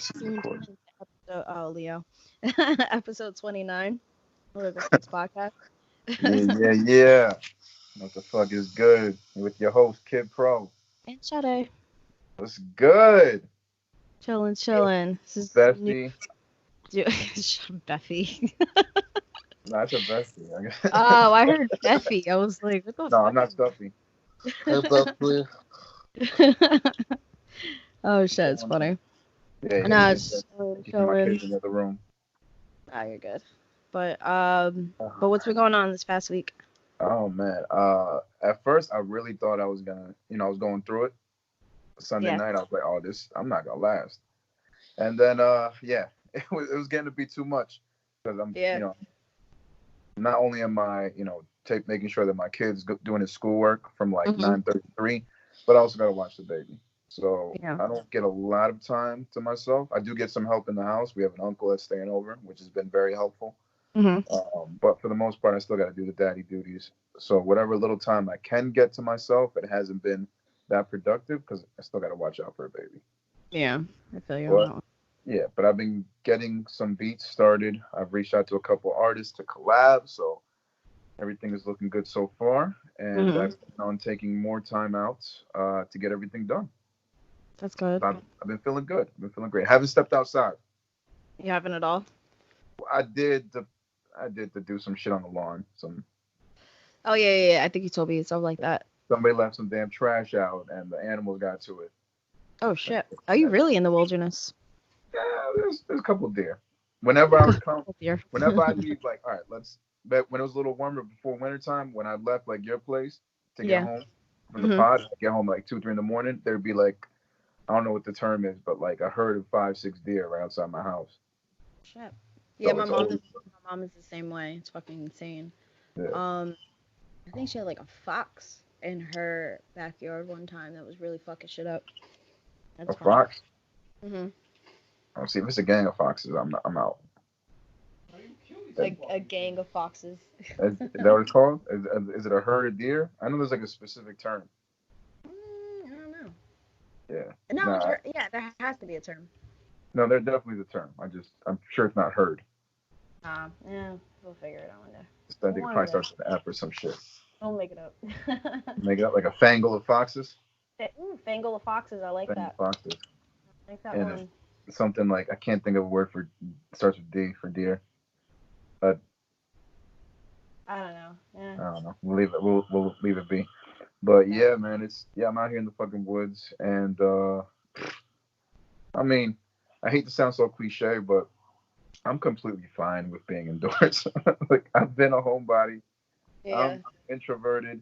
Soon Recording. to episode, Leo. Episode 29 of the Six Podcast. Yeah, yeah, yeah. What the fuck is good? With your host, Kid Pro. And Sade. What's good? Chillin', chillin'. This is new. Bestie. Beffy. Nah, it's a bestie. Oh, I heard Beffy. I was like, what the No, I'm fuck not stuffy. Hey, Buckley. is. Oh, What's shit, it's going on? funny. Yeah, No, yeah, it's chillin', keeping my chillin'. kids in the other room. Ah, you're good. But what's been going on this past week? Oh man. At first I really thought I was gonna, I was going through it. Sunday Yeah. night, I was like, oh, I'm not gonna last. And then, yeah, it was getting to be too much because Yeah. not only am I, making sure that my kid's doing his schoolwork from like Mm-hmm. 9:33, but I also got to watch the baby. So Yeah. I don't get a lot of time to myself. I do get some help in the house. We have an uncle that's staying over, which has been very helpful. Mm-hmm. But for the most part, I still got to do the daddy duties. So whatever little time I can get to myself, it hasn't been that productive because I still got to watch out for a baby. Yeah, I feel you on But that one. yeah, but I've been getting some beats started. I've reached out to a couple artists to collab, so everything is looking good so far. And Mm-hmm. I plan on taking more time out to get everything done. That's good. I've been feeling good. I've been feeling great. Haven't stepped outside. You haven't at all? I did the I did to do some shit on the lawn. Oh, yeah. I think you told me stuff like that. Somebody left some damn trash out, and the animals got to it. Oh, shit. Are you really in the wilderness? Yeah, there's a couple deer. Whenever I come, Oh, dear. whenever I leave, like, all right, but when it was a little warmer before wintertime, when I left like your place to get Yeah. home from the Mm-hmm. pod, I get home like 2, 3 in the morning, there'd be like, I don't know what the term is, but like a herd of 5, 6 deer right outside my house. Shit. Yeah, So my it's mom always, is my mom is the same way. It's fucking insane. yeah. I think she had like a fox in her backyard one time that was really fucking shit up. A That's funny. fox. Mm-hmm. I'll see if it's a gang of foxes. I'm out. Like a gang of foxes. Is that what it's called? Is it a herd of deer? I know there's like a specific term. I don't know. Yeah. No, Nah, yeah, there has to be a term. no, there definitely is a term. I'm sure it's not herd. Yeah, we'll figure it out one day. I think it One probably day. starts with an F or some shit. We'll make it up. Make it up like a fangle of foxes. Fangle of foxes. I like Fangle that. of foxes. I like that And one. it's something like I can't think of a word for starts with D for deer. But I don't know. Yeah. I don't know. We'll leave it. We'll leave it be. But yeah, man, I'm out here in the fucking woods, and I mean, I hate to sound so cliche, but I'm completely fine with being indoors. Like I've been a homebody. Yeah. I'm introverted.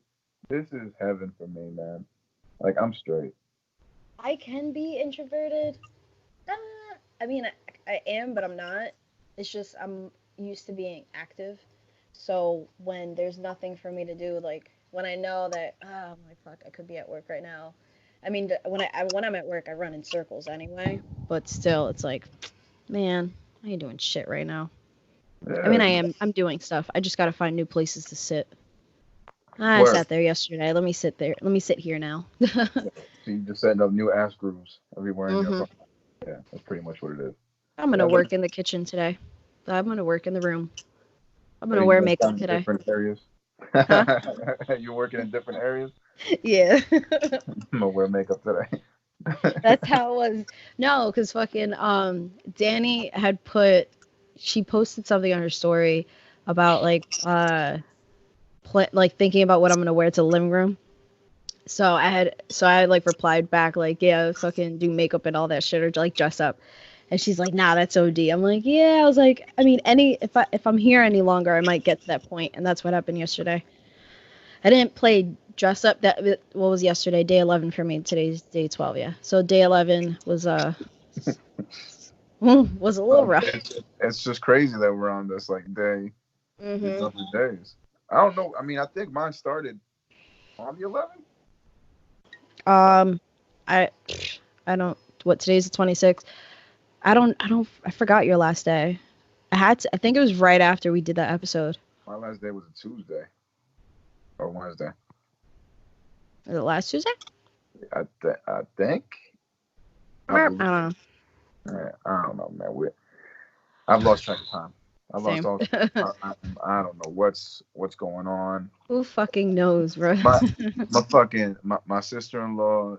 This is heaven for me, man. Like I'm straight. I can be introverted. I mean, I am, but I'm not. It's just I'm used to being active. So when there's nothing for me to do, like when I know that, oh my fuck, I could be at work right now. I mean, when I'm at work, I run in circles anyway. But still, it's like, man, I ain't doing shit right now. I mean, Yeah. I'm doing stuff. I just gotta find new places to sit. I Word. sat there yesterday. Let me sit there. Let me sit here now. So you just setting up new ass grooves everywhere in your hmm phone. Yeah, that's pretty much what it is. I'm Yeah, gonna but work in the kitchen today. I'm gonna work in the room. I'm are gonna you wear doing makeup some in today. different areas? Huh? You're working in different areas? Yeah. I'm gonna wear makeup today. That's how it was. No, because fucking Danny had she posted something on her story about like like thinking about what I'm gonna wear to the living room. So I like replied back like, yeah, fucking do makeup and all that shit or like dress up. And she's like, nah, that's OD. I'm like, yeah. I was like, I mean, if I'm here any longer, I might get to that point, and that's what happened yesterday. I didn't play dress up. What was yesterday? Day 11 for me. Today's day 12. Yeah. So day 11 was a little rough. It's just crazy that we're on this like day, these Mhm. other days. I don't know. I mean, I think mine started on the 11th. Um, I I don't. What today's the 26th. I forgot your last day. I think it was right after we did that episode. My last day was a Tuesday or Wednesday. Was it last Tuesday? I think. I don't know. I don't know, man. I've lost track of time. I've lost Same. all. I don't know what's going on. Who fucking knows, bro? My sister-in-law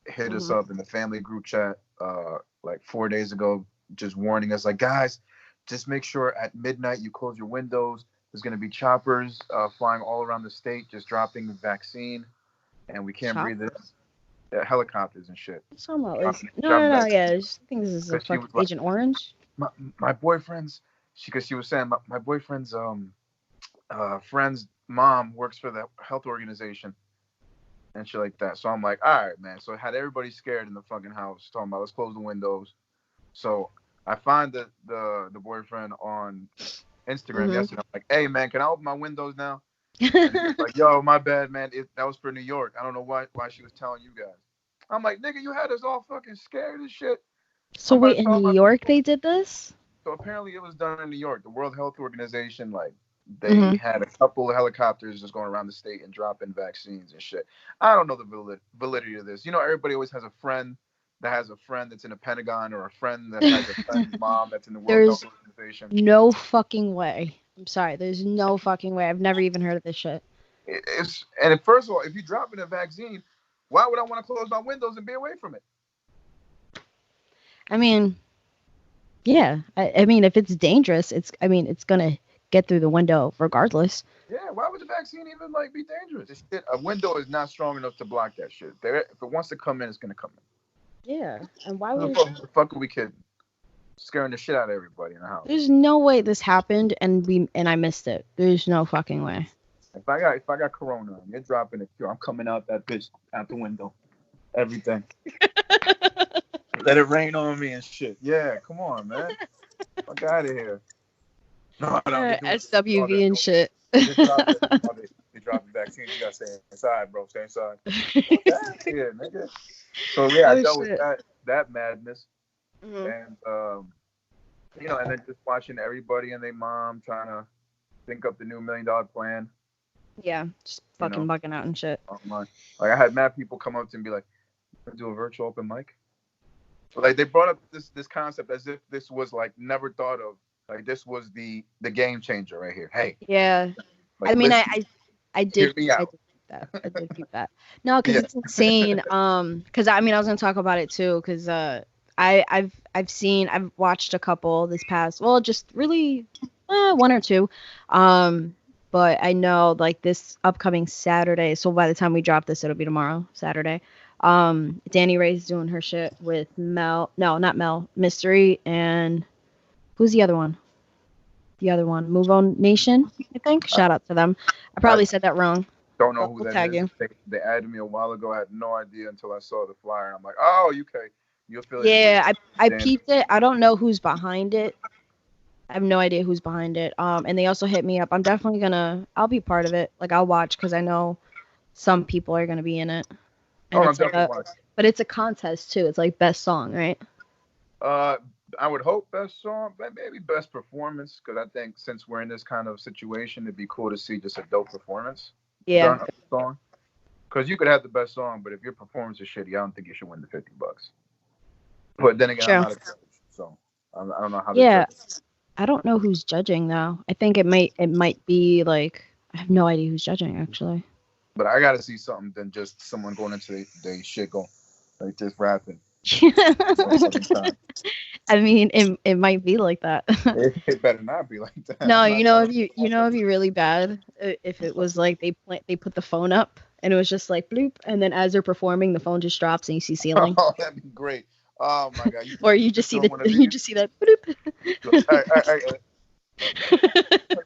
hit us Mhm. up in the family group chat like 4 days ago, just warning us like, guys, just make sure at midnight you close your windows. There's gonna be choppers flying all around the state, just dropping the vaccine, and we can't breathe it. Choppers? Helicopters and shit. What's talking about? Dropping, No, dropping no, no. vaccine. Yeah, I just think this is a Because she fucking was like, Agent Orange. my boyfriend's. Because she was saying my boyfriend's friend's mom works for the health organization and shit like that. So I'm like, all right, man. So I had everybody scared in the fucking house, talking about let's close the windows. So I find the boyfriend on Instagram yesterday. I'm like, hey man, can I open my windows now? And he's like, yo, my bad, man. That was for New York. I don't know why she was telling you guys. I'm like, nigga, you had us all fucking scared as shit. So wait, in New York they did this? So apparently it was done in New York. The World Health Organization, like, they Mhm. had a couple of helicopters just going around the state and dropping vaccines and shit. I don't know the validity of this. You know, everybody always has a friend that has a friend that's in the Pentagon, or a friend that has a friend's mom that's in the World There's Health Organization. no fucking way. I'm sorry. There's no fucking way. I've never even heard of this shit. First of all, if you're dropping a vaccine, why would I want to close my windows and be away from it? I mean, yeah. I mean, if it's dangerous, it's gonna get through the window regardless. Yeah, why would the vaccine even like be dangerous? This shit, a window is not strong enough to block that shit. If it wants to come in, it's gonna come in. Yeah. And why Who would the fuck are we kidding? Scaring the shit out of everybody in the house. There's no way this happened and I missed it. There's no fucking way. If I got corona and you're dropping it, I'm coming out that bitch out the window. Everything. Let it rain on me and shit. Yeah, come on, man. Fuck out of here. No, SWV and shit. They dropping vaccines. You gotta stay inside, bro. Stay inside. Yeah, nigga. So yeah, I dealt with that madness. And and then just watching everybody and their mom trying to think up the new $1 million plan. Yeah, just fucking bugging out and shit. Like, I had mad people come up to me and be like, do a virtual open mic. Like, they brought up this concept as if this was like never thought of. Like, this was the game changer right here. Hey. Yeah. Like, I mean, listen, I did keep that. No, because it's insane. Because I was gonna talk about it too. Because I've watched a couple this past. Well, just really one or two. But I know like this upcoming Saturday. So by the time we drop this, it'll be tomorrow, Saturday. Danny Ray's doing her shit with Mel. No, not Mel. Mystery and who's the other one? The other one, Move On Nation, I think. Shout out to them. I probably said that wrong. Don't know who that is. They added me a while ago. I had no idea until I saw the flyer. I'm like, oh, okay. You affiliated. Yeah, I peeped it. I don't know who's behind it. I have no idea who's behind it. And they also hit me up. I'm definitely I'll be part of it. Like, I'll watch because I know some people are gonna be in it. And but it's a contest too. It's like best song, right? I would hope best song, but maybe best performance, because I think since we're in this kind of situation, it'd be cool to see just a dope performance. Yeah. Song. Because you could have the best song, but if your performance is shitty, I don't think you should win the $50. But then again, I'm not a judge, so I don't know how. Yeah, I don't know who's judging though. I think it might be like, I have no idea who's judging actually. But I gotta see something than just someone going into their shit going like just rapping. I mean, it might be like that. It better not be like that. No, it'd be really bad if it was like they put the phone up and it was just like bloop, and then as they're performing, the phone just drops and you see ceiling. Oh, that'd be great. Oh my god! Or you just see that bloop.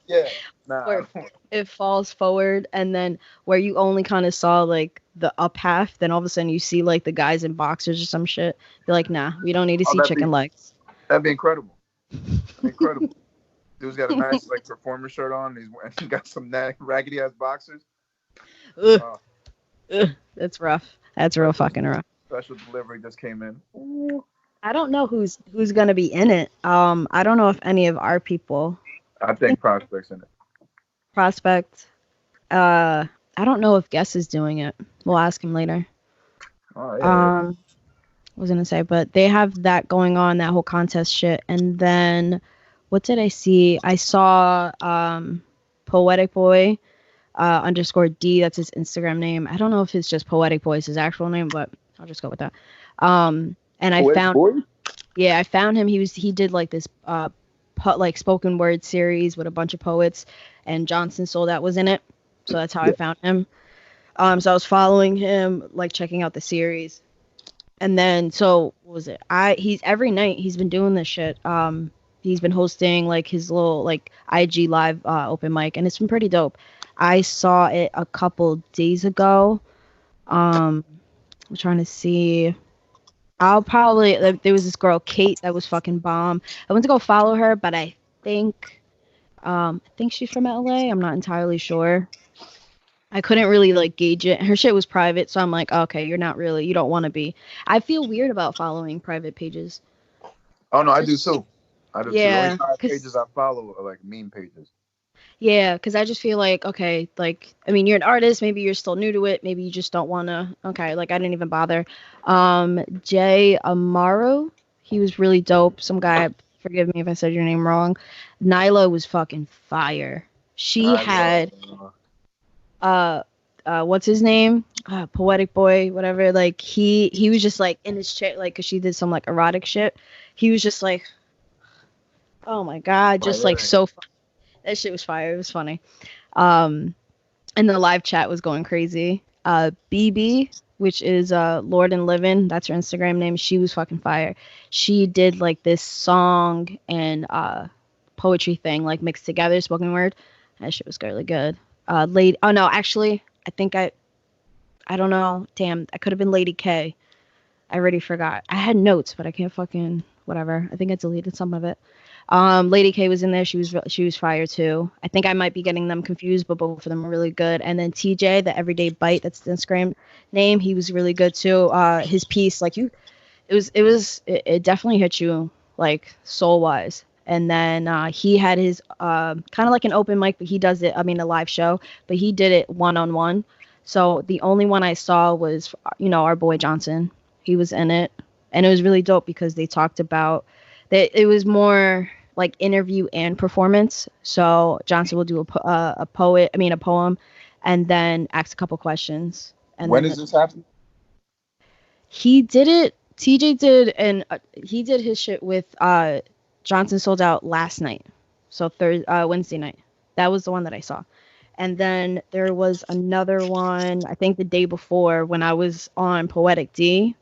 Yeah. Nah. Or it falls forward, and then where you only kind of saw like the up half, then all of a sudden you see like the guys in boxers or some shit. You're like, nah, we don't need to see chicken legs. That'd be incredible. Incredible. Dude's got a nice like performer shirt on. And he got some raggedy ass boxers. That's rough. That's real fucking rough. Special delivery just came in. Ooh. I don't know who's gonna be in it. I don't know if any of our people. I think Prospect's in it. Prospect. I don't know if Guess is doing it. We'll ask him later. Oh, yeah. was gonna say, but they have that going on, that whole contest shit. And then what did I see? I saw Poetic Boy underscore D. That's his Instagram name. I don't know if it's just Poetic Boy is his actual name, but I'll just go with that. And I found, Boy? yeah, I found him. He did like this like spoken word series with a bunch of poets, and Johnson Soldat was in it. So that's how I found him. So I was following him, like checking out the series. And then, so what was it? He's every night he's been doing this shit. He's been hosting like his little like IG live open mic, and it's been pretty dope. I saw it a couple days ago. I'm trying to see. I'll probably there was this girl Kate that was fucking bomb. I went to go follow her, but I think she's from LA. I'm not entirely sure. I couldn't really like gauge it. Her shit was private, so I'm like, okay, you don't want to be. I feel weird about following private pages. Oh no, I do too. I do too. The Yeah, only private pages I follow are like meme pages. Yeah, because I just feel like, okay, like, I mean, you're an artist, maybe you're still new to it, maybe you just don't want to, okay, like, I didn't even bother. Jay Amaro, he was really dope. Some guy, forgive me if I said your name wrong. Nyla was fucking fire. She had, what's his name? Poetic Boy, whatever. Like, he was just, like, in his chair, like, because she did some, like, erotic shit. He was just, like, oh, my God, just, like, so fun. That shit was fire. It was funny. And the live chat was going crazy. BB, which is Lord and Livin', that's her Instagram name. She was fucking fire. She did like this song and poetry thing, like mixed together, spoken word. That shit was really good. Oh no, actually, I don't know. Damn, I could have been Lady K. I already forgot. I had notes, but I can't fucking whatever. I think I deleted some of it. Lady K was in there. She was fire too. I think I might be getting them confused, but both of them are really good. And then TJ, the Everyday Bite, that's the Instagram name. He was really good too. His piece, like it definitely hit you like soul wise. And then he had his kind of like an open mic, but he does it. I mean, a live show, but he did it 1-on-1. So the only one I saw was our boy Johnson. He was in it, and it was really dope because they talked about that. It was more like interview and performance. So Johnson will do a poem, and then ask a couple questions. And when is this happening? He did it. TJ did, and he did his shit with Johnson Sold Out last night. So Wednesday night. That was the one that I saw. And then there was another one, I think the day before when I was on Poetic D,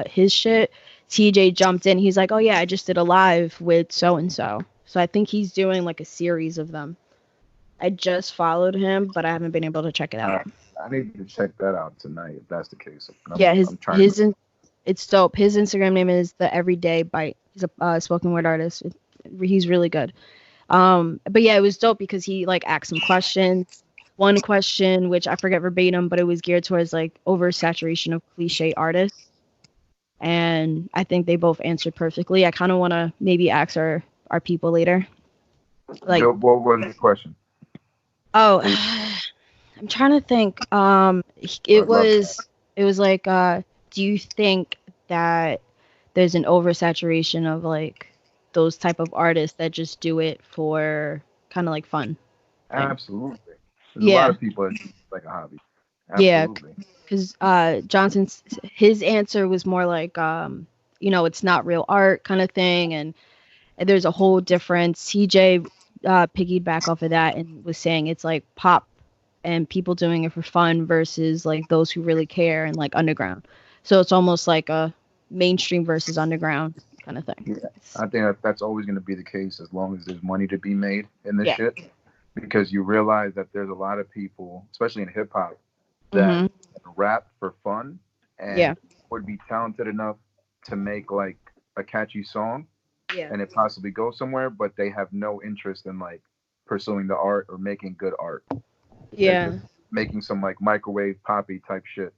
his shit. TJ jumped in. He's like, oh yeah, I just did a live with so-and-so. So I think he's doing like a series of them. I just followed him, but I haven't been able to check it out. I need to check that out tonight if that's the case. It's dope. His Instagram name is the Everyday Bite. He's a spoken word artist. He's really good. But yeah, it was dope because he like asked some questions. One question, which I forget verbatim, but it was geared towards like oversaturation of cliche artists. And I think they both answered perfectly. I kind of want to maybe ask our people later. Like, what was the question? Oh, I'm trying to think. It was like, do you think that there's an oversaturation of like those type of artists that just do it for kind of like fun? Absolutely. There's a lot of people that do it like a hobby. Absolutely. Yeah, because Johnson's his answer was more like it's not real art kind of thing, and there's a whole difference. TJ piggyback off of that and was saying it's like pop and people doing it for fun versus like those who really care and like underground. So it's almost like a mainstream versus underground kind of thing. Yeah, I think that's always going to be the case as long as there's money to be made in this shit, because you realize that there's a lot of people, especially in hip hop, that rap for fun and would be talented enough to make like a catchy song and it possibly goes somewhere, but they have no interest in like pursuing the art or making good art. Yeah, making some like microwave poppy type shit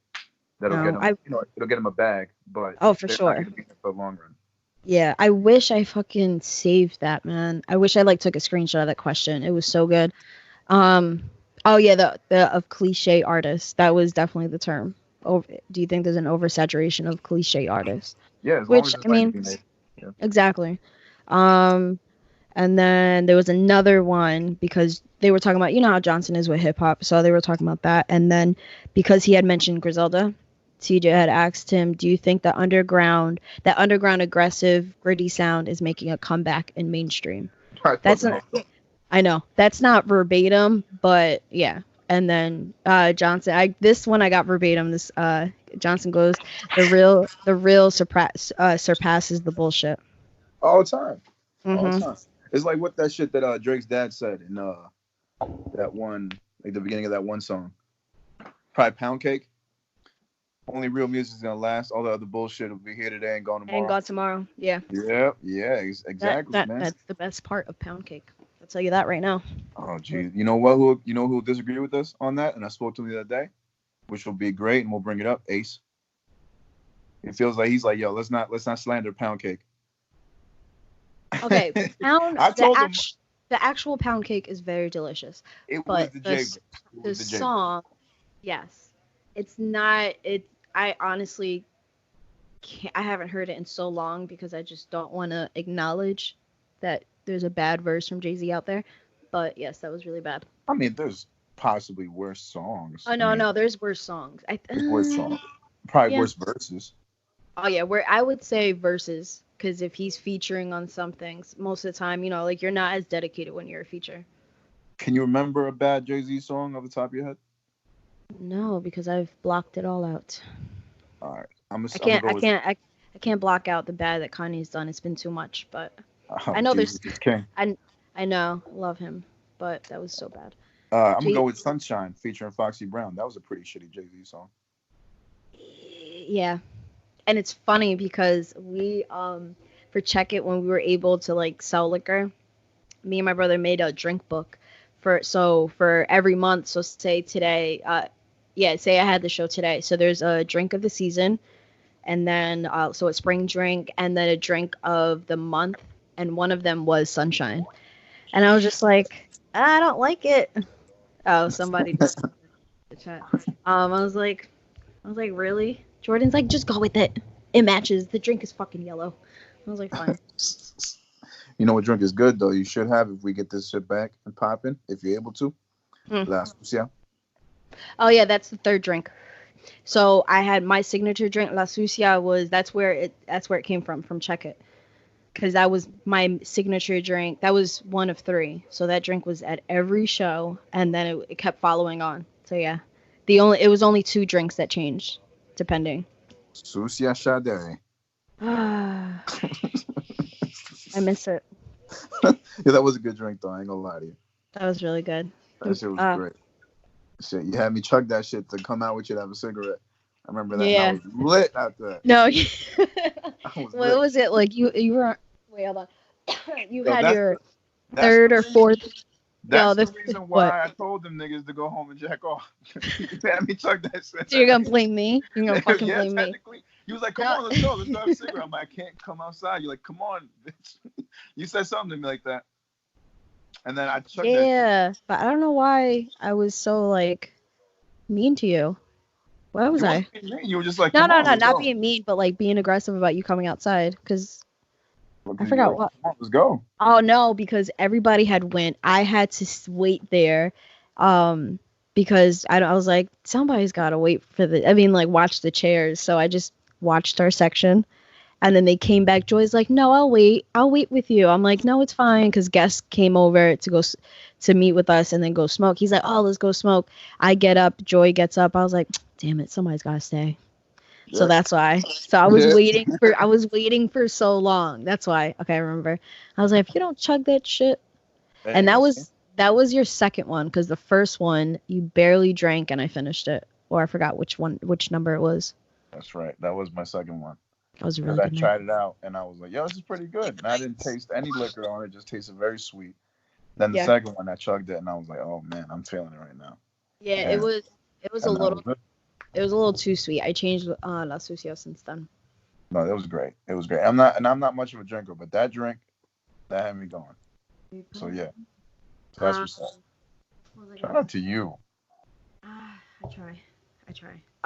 that'll get them, it'll get them a bag, but for sure, not gonna be there for the long run. Yeah, I wish I fucking saved that, man. I wish I like took a screenshot of that question. It was so good. Oh yeah, the of cliche artists. That was definitely the term. do you think there's an oversaturation of cliche artists? Yeah, as long Which as it's I mean, being made. Yeah. exactly. And then there was another one because they were talking about, you know how Johnson is with hip hop, so they were talking about that. And then because he had mentioned Griselda, TJ had asked him, "Do you think that underground aggressive, gritty sound is making a comeback in mainstream?" That's not, I know that's not verbatim, but yeah. And then Johnson, this one I got verbatim. This Johnson goes, the real surpasses the bullshit. All the time. All the Mm-hmm. time. It's like what that shit that Drake's dad said in that one, like the beginning of that one song. Probably Pound Cake. Only real music's gonna last. All the other bullshit will be here today and gone tomorrow. And gone tomorrow. Yeah. Yeah, exactly, man. That's the best part of Pound Cake. I'll tell you that right now. Oh, geez. You know what? Who will disagree with us on that? And I spoke to him the other day, which will be great, and we'll bring it up. Ace. It feels like he's like, yo, let's not slander Pound Cake. Okay, I told him the actual Pound Cake is very delicious. it But was the song, yes, it's not. I honestly can't. I haven't heard it in so long because I just don't want to acknowledge that there's a bad verse from Jay-Z out there. But yes, that was really bad. I mean, there's possibly worse songs. Oh no, there's worse songs. There's worse songs. Probably yeah. worse verses. Oh yeah, where I would say verses, because if he's featuring on some things, most of the time, like you're not as dedicated when you're a feature. Can you remember a bad Jay-Z song off the top of your head? No, because I've blocked it all out. All right, I can't block out the bad that Kanye's done. It's been too much, but I know Jesus there's. King. I know, love him, but that was so bad. I'm gonna go with Sunshine featuring Foxy Brown. That was a pretty shitty Jay-Z song. Yeah. And it's funny because we for Check It, when we were able to like sell liquor, me and my brother made a drink book for every month. So say today, say I had the show today. So there's a drink of the season, and then so a spring drink, and then a drink of the month, and one of them was Sunshine. And I was just like, I don't like it. Oh, somebody just the chat. I was like, really? Jordan's like, just go with it. It matches. The drink is fucking yellow. I was like, fine. You know what drink is good though? You should have if we get this shit back and popping, if you're able to. La Sucia. Oh yeah, that's the third drink. So I had my signature drink, La Sucia. That's where it came from Check It, because that was my signature drink. That was one of 3. So that drink was at every show, and then it kept following on. So yeah, it was only 2 drinks that changed, depending. Sucia Sade. I miss it. Yeah, that was a good drink though. I ain't gonna lie to you. That was really good. That shit was great. Shit, you had me chug that shit to come out with you to have a cigarette. I remember that. Yeah. I was lit after that. No. What was it like? You were. Wait, hold on. You Yo, had your third or fourth. That's the reason why I told them niggas to go home and jack off. You had me chug that shit. So you're gonna blame me? You're gonna fucking yeah, blame me? He was like, "Come on, let's go. Let's have a cigarette." I'm like, "I can't come outside." You're like, "Come on, bitch." You said something to me like that, and then I chugged that. Yeah, but I don't know why I was so like mean to you. Why was I? You were just like, no, not being mean, but like being aggressive about you coming outside, because I forgot what. Come on, let's go. Oh no, because everybody had went. I had to wait there, because I was like, somebody's gotta wait for watch the chairs. So I just watched our section, and then they came back. Joy's like, no, I'll wait with you. I'm like, no, it's fine, because guests came over to go to meet with us and then go smoke. He's like, oh, let's go smoke. I get up, Joy gets up. I was like, damn it, somebody's gotta stay. Yeah. So that's why. So I was waiting for so long. That's why. Okay, I remember. I was like, if you don't chug that shit. And that was your second one, because the first one you barely drank and I finished it. Or I forgot which number it was. That's right. That was my second one. That was really good. I tried it out and I was like, yo, this is pretty good. And I didn't taste any liquor on it, just tasted very sweet. Then the second one I chugged it and I was like, oh man, I'm feeling it right now. Yeah, it was a little too sweet. I changed La Sucia since then. No, it was great. It was great. I'm not much of a drinker, but that drink, that had me going. So yeah. So that's what's up. Shout out to you. I try.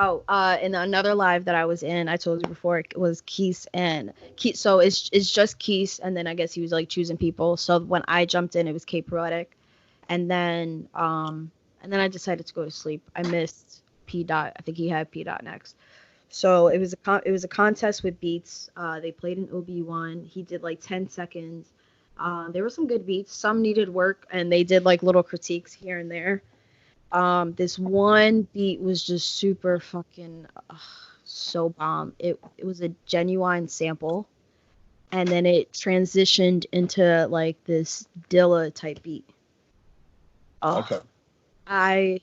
Oh, in another live that I was in, I told you before, it was Keith and Keith. So it's just Keith, and then I guess he was like choosing people. So when I jumped in, it was K Poetic, and then I decided to go to sleep. I missed P Dot. I think he had P Dot next. So it was a contest with beats. They played an OB1. He did like 10 seconds. There were some good beats. Some needed work, and they did like little critiques here and there. This one beat was just super fucking so bomb. It was a genuine sample, and then it transitioned into like this Dilla type beat. Okay. I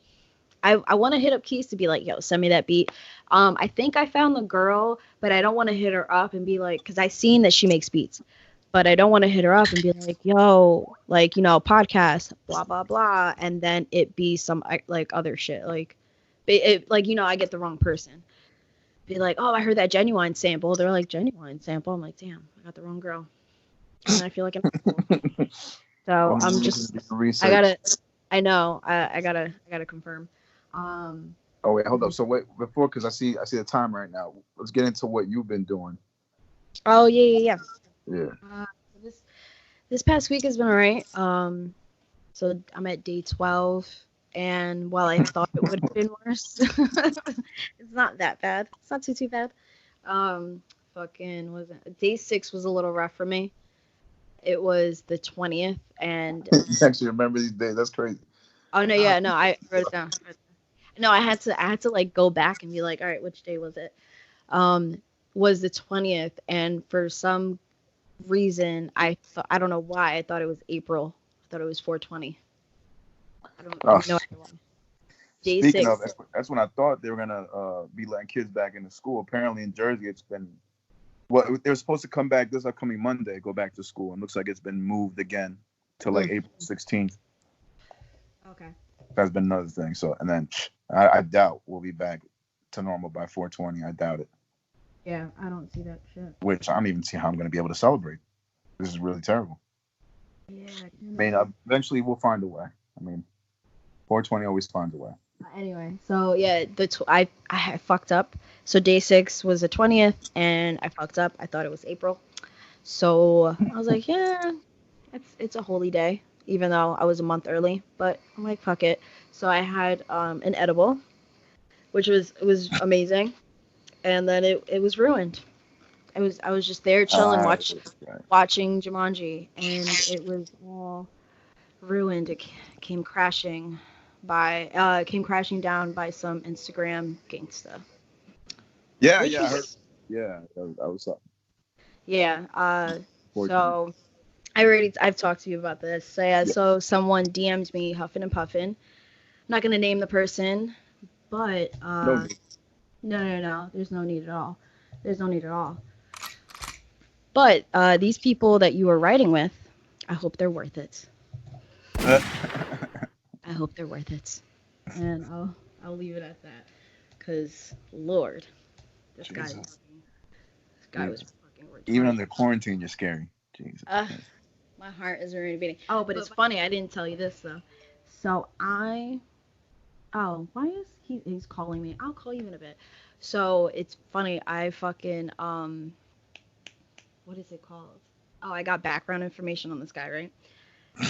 want to hit up Keys to be like, yo, send me that beat. I think I found the girl, but I don't want to hit her up and be like, because I seen that she makes beats, but I don't want to hit her up and be like, yo, like, podcast, blah, blah, blah. And then it be some like other shit. Like, like, I get the wrong person. Be like, oh, I heard that Genuine sample. They're like, Genuine sample. I'm like, damn, I got the wrong girl. And I feel like an asshole. So I'm just, I know, I gotta confirm. Oh wait, hold up. So wait, before, because I see the time right now. Let's get into what you've been doing. Oh yeah. Yeah. This past week has been alright. So I'm at day 12, and while I thought it would have been worse, it's not that bad. It's not too bad. Day 6 was a little rough for me. It was the 20th, and you actually remember these days? That's crazy. Oh no, yeah, no, I wrote it down. No, I had to like go back and be like, all right, which day was it? Was the 20th, and for some reason I don't know why I thought it was April. I thought it was 420. I don't know. Day Speaking 6. of, that's when I thought they were gonna be letting kids back into school. Apparently in Jersey, it's been they were supposed to come back this upcoming Monday, go back to school, and looks like it's been moved again to like April 16th. Okay. That's been another thing. So, and then I doubt we'll be back to normal by 420. I doubt it. Yeah, I don't see that shit. Which I don't even see how I'm going to be able to celebrate. This is really terrible. Yeah. I mean, eventually we'll find a way. I mean, 420 always finds a way. Anyway, so yeah, I fucked up. So day 6 was the 20th, and I fucked up. I thought it was April. So I was like, yeah, it's a holy day, even though I was a month early. But I'm like, fuck it. So I had an edible, which was amazing, and then it was ruined. I was just there chilling, watching Jumanji, and it was all ruined. It came crashing down by some Instagram gangsta. Yeah, I heard. Yeah, that was up. Yeah. So I've talked to you about this. So yeah. So someone DM'd me huffing and puffing. I'm not gonna name the person, but no. There's no need at all. But these people that you are riding with, I hope they're worth it. I hope they're worth it. And I'll leave it at that. Cause Lord, this guy was fucking retarded. Even under quarantine, you're scary. Jesus. My heart is already beating. Oh, but it's funny. I didn't tell you this though. So why is he's calling me? I'll call you in a bit. So it's funny. I fucking what is it called? Oh, I got background information on this guy, right?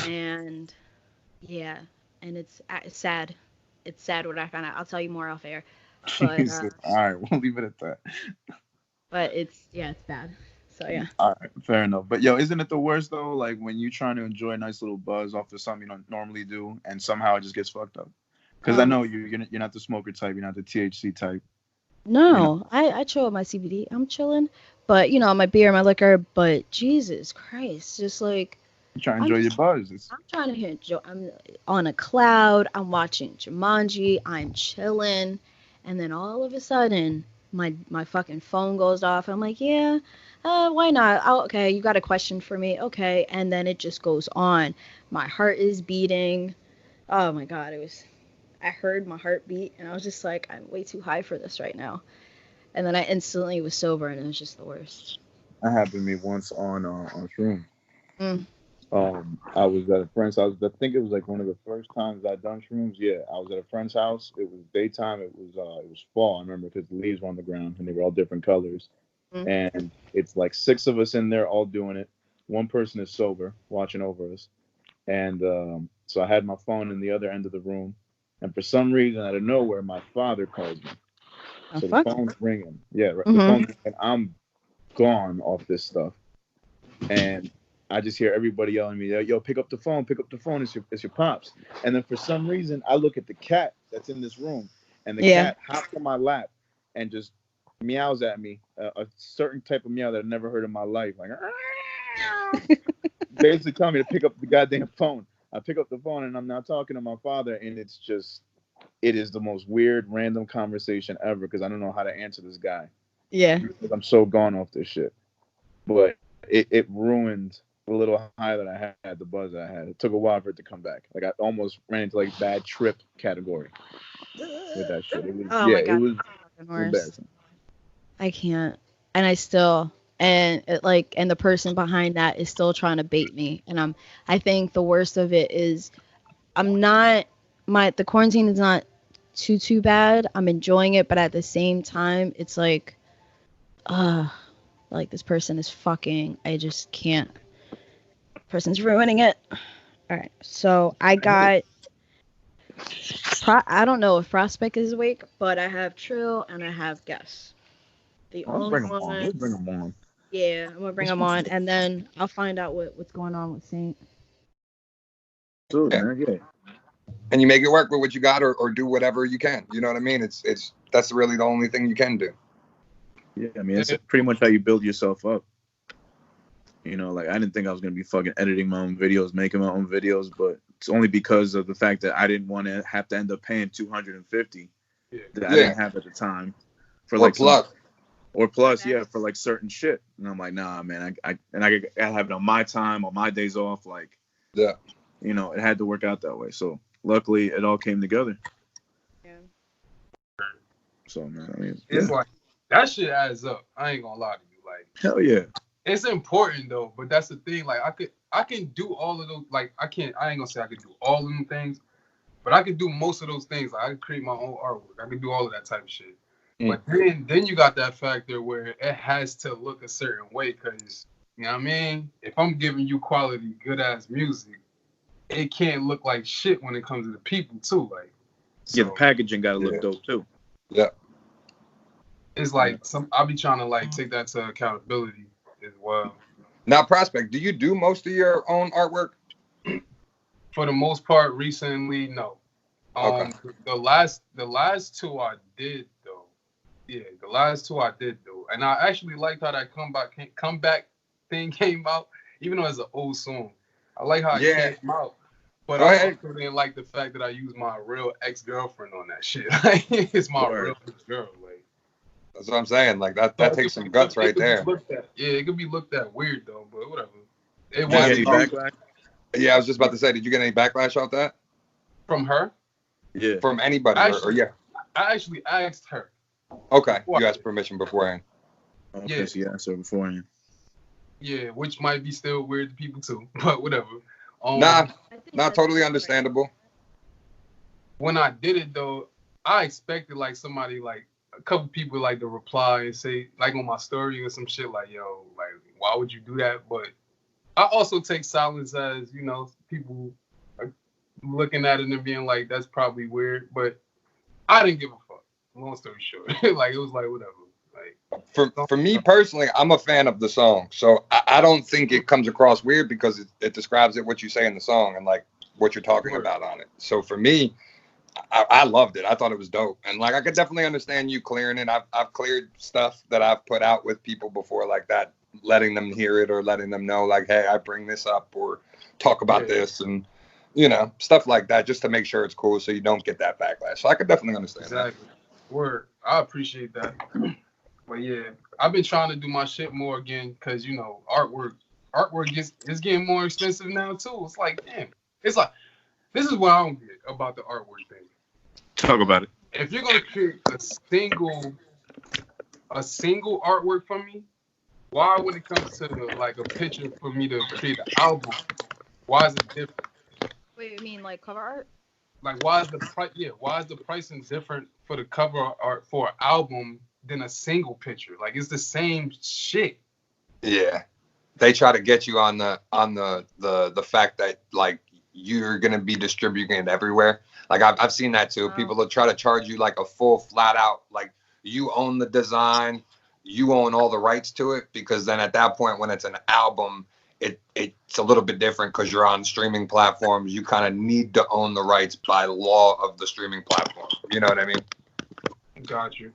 And yeah, and it's sad. It's sad what I found out. I'll tell you more off air. But, all right, we'll leave it at that. But it's bad. So yeah. All right, fair enough. But yo, isn't it the worst though? Like when you're trying to enjoy a nice little buzz off of something you don't normally do, and somehow it just gets fucked up. Because I know you're not the smoker type. You're not the THC type. No, I chill with my CBD. I'm chilling, but my beer, my liquor. But Jesus Christ, just like. You're trying to enjoy your buzz. I'm trying to enjoy. I'm on a cloud. I'm watching Jumanji. I'm chilling, and then all of a sudden, my fucking phone goes off. I'm like, yeah, why not? Oh, okay, you got a question for me? Okay, and then it just goes on. My heart is beating. Oh my God, I heard my heartbeat, and I was just like, I'm way too high for this right now. And then I instantly was sober, and it was just the worst. That happened to me once on Shroom. I was at a friend's house. I think it was like one of the first times I'd done shrooms. Yeah, I was at a friend's house. It was daytime. It was fall. I remember because the leaves were on the ground and they were all different colors. Mm. And it's like 6 of us in there all doing it. One person is sober, watching over us. And so I had my phone in the other end of the room. And for some reason, out of nowhere, my father calls me. Oh, So the fuck. phone's ringing. Yeah, the Mhm. phone's ringing. I'm gone off this stuff. And I just hear everybody yelling at me, yo, pick up the phone, it's your pops. And then for some reason, I look at the cat that's in this room, and the Yeah. cat hops on my lap and just meows at me, a certain type of meow that I've never heard in my life, like basically telling me to pick up the goddamn phone. I pick up the phone and I'm now talking to my father, and it is the most weird, random conversation ever because I don't know how to answer this guy. Yeah. Because I'm so gone off this shit. But it ruined the little high that I had, the buzz that I had. It took a while for it to come back. Like I almost ran into like bad trip category with that shit. It was, Oh yeah, my God. it was Fucking worse. embarrassing. I can't. And I still and it, like and the person behind that is still trying to bait me. And I think the worst of it is the quarantine is not too bad. I'm enjoying it, but at the same time it's like like this person is fucking. I just can't. Person's ruining it. All right. So I got I don't know if Prospect is awake, but I have Trill and I have Guess. The Let's only bring them on. one. Let's bring them on. Yeah, I'm gonna bring them on, and then I'll find out what's going on with Saint. Absolutely, man. Yeah. And you make it work with what you got, or do whatever you can. You know what I mean? It's that's really the only thing you can do. Yeah, I mean, it's pretty much how you build yourself up. You know, like I didn't think I was gonna be fucking editing my own videos, making my own videos, but it's only because of the fact that I didn't want to have to end up paying $250 that I didn't have at the time for like plus, yeah, for like certain shit. And I'm like, nah, man, I have it on my time, on my days off, like, yeah, you know, it had to work out that way. So luckily, it all came together. Yeah. So man, I mean, it's like that shit adds up. I ain't gonna lie to you, like, hell yeah. It's important though, but that's the thing. Like I can do all of those. Like I ain't gonna say I can do all of them things, but I can do most of those things. Like I can create my own artwork. I can do all of that type of shit. But then you got that factor where it has to look a certain way, because you know what I mean. If I'm giving you quality, good ass music, it can't look like shit when it comes to the people too. Like the packaging gotta look dope too. Yeah. It's like I'll be trying to like take that to accountability as well. Now, Prospect, do you do most of your own artwork? For the most part, recently, no. Okay. The last two I did though. Yeah, the last two I did though, and I actually liked how that comeback thing came out, even though it's an old song. I like how it came out, but I also didn't like the fact that I used my real ex-girlfriend on that shit. Like, it's my real ex-girl. Like, that's what I'm saying. Like that takes some guts right there. It could be looked at weird though, but whatever. It was any backlash? Yeah, I was just about to say, did you get any backlash off that? From her? Yeah. From anybody? Actually, or yeah. I actually asked her. Okay, you asked permission beforehand. Okay, so you asked her beforehand. Yeah, which might be still weird to people too, but whatever. Not totally understandable. When I did it though, I expected like somebody, like a couple people, like to reply and say, like on my story or some shit, like, yo, like, why would you do that? But I also take silence as, you know, people are looking at it and being like, that's probably weird, but I didn't give a fuck. Long story short, like, it was like, whatever. Like, for me personally, I'm a fan of the song, so I don't think it comes across weird because it describes what you say in the song and like what you're talking about on it. So for me, I loved it. I thought it was dope, and like I could definitely understand you clearing it. I've cleared stuff that I've put out with people before like that, letting them hear it or letting them know like, hey, I bring this up or talk about this, and you know, stuff like that, just to make sure it's cool so you don't get that backlash. So I could definitely understand that. Word. I appreciate that. But yeah, I've been trying to do my shit more again because, you know, artwork is getting more expensive now too. It's like, damn. It's like, this is what I don't get about the artwork thing. Talk about it. If you're gonna create a single artwork for me, why when it comes to like a picture for me to create an album, Why is it different? Wait, you mean like cover art? Like, why is the price? Yeah, why is the pricing different for the cover art for an album than a single picture? Like, it's the same shit. Yeah, they try to get you on the fact that like you're gonna be distributing it everywhere. Like I've seen that too. People will try to charge you like a full flat out, like you own the design, you own all the rights to it, because then at that point when it's an album, it's a little bit different because you're on streaming platforms. You kind of need to own the rights by law of the streaming platform. You know what I mean? Got you.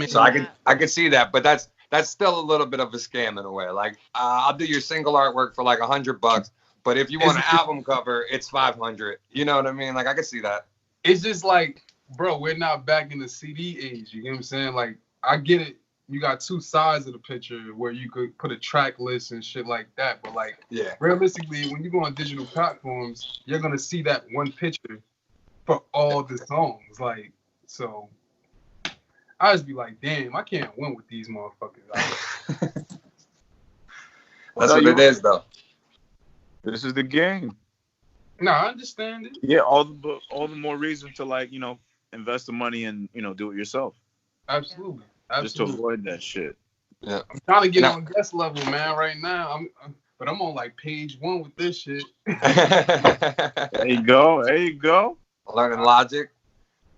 So I can see that, but that's still a little bit of a scam in a way. Like I'll do your single artwork for like $100, but if you want an album cover, it's $500. You know what I mean? Like I can see that. It's just like, bro, we're not back in the CD age. You get what I'm saying? Like I get it. You got two sides of the picture where you could put a track list and shit like that. But like, yeah, realistically, when you go on digital platforms, you're gonna see that one picture for all the songs. Like, so I just be like, damn, I can't win with these motherfuckers. That's what it is, though. This is the game. No, I understand it. Yeah, all the more reason to like, you know, invest the money and, you know, do it yourself. Absolutely. Just to avoid that shit. Yeah. I'm trying to get on guest level, man, right now. But I'm on like page 1 with this shit. There you go. There you go. Learning Logic.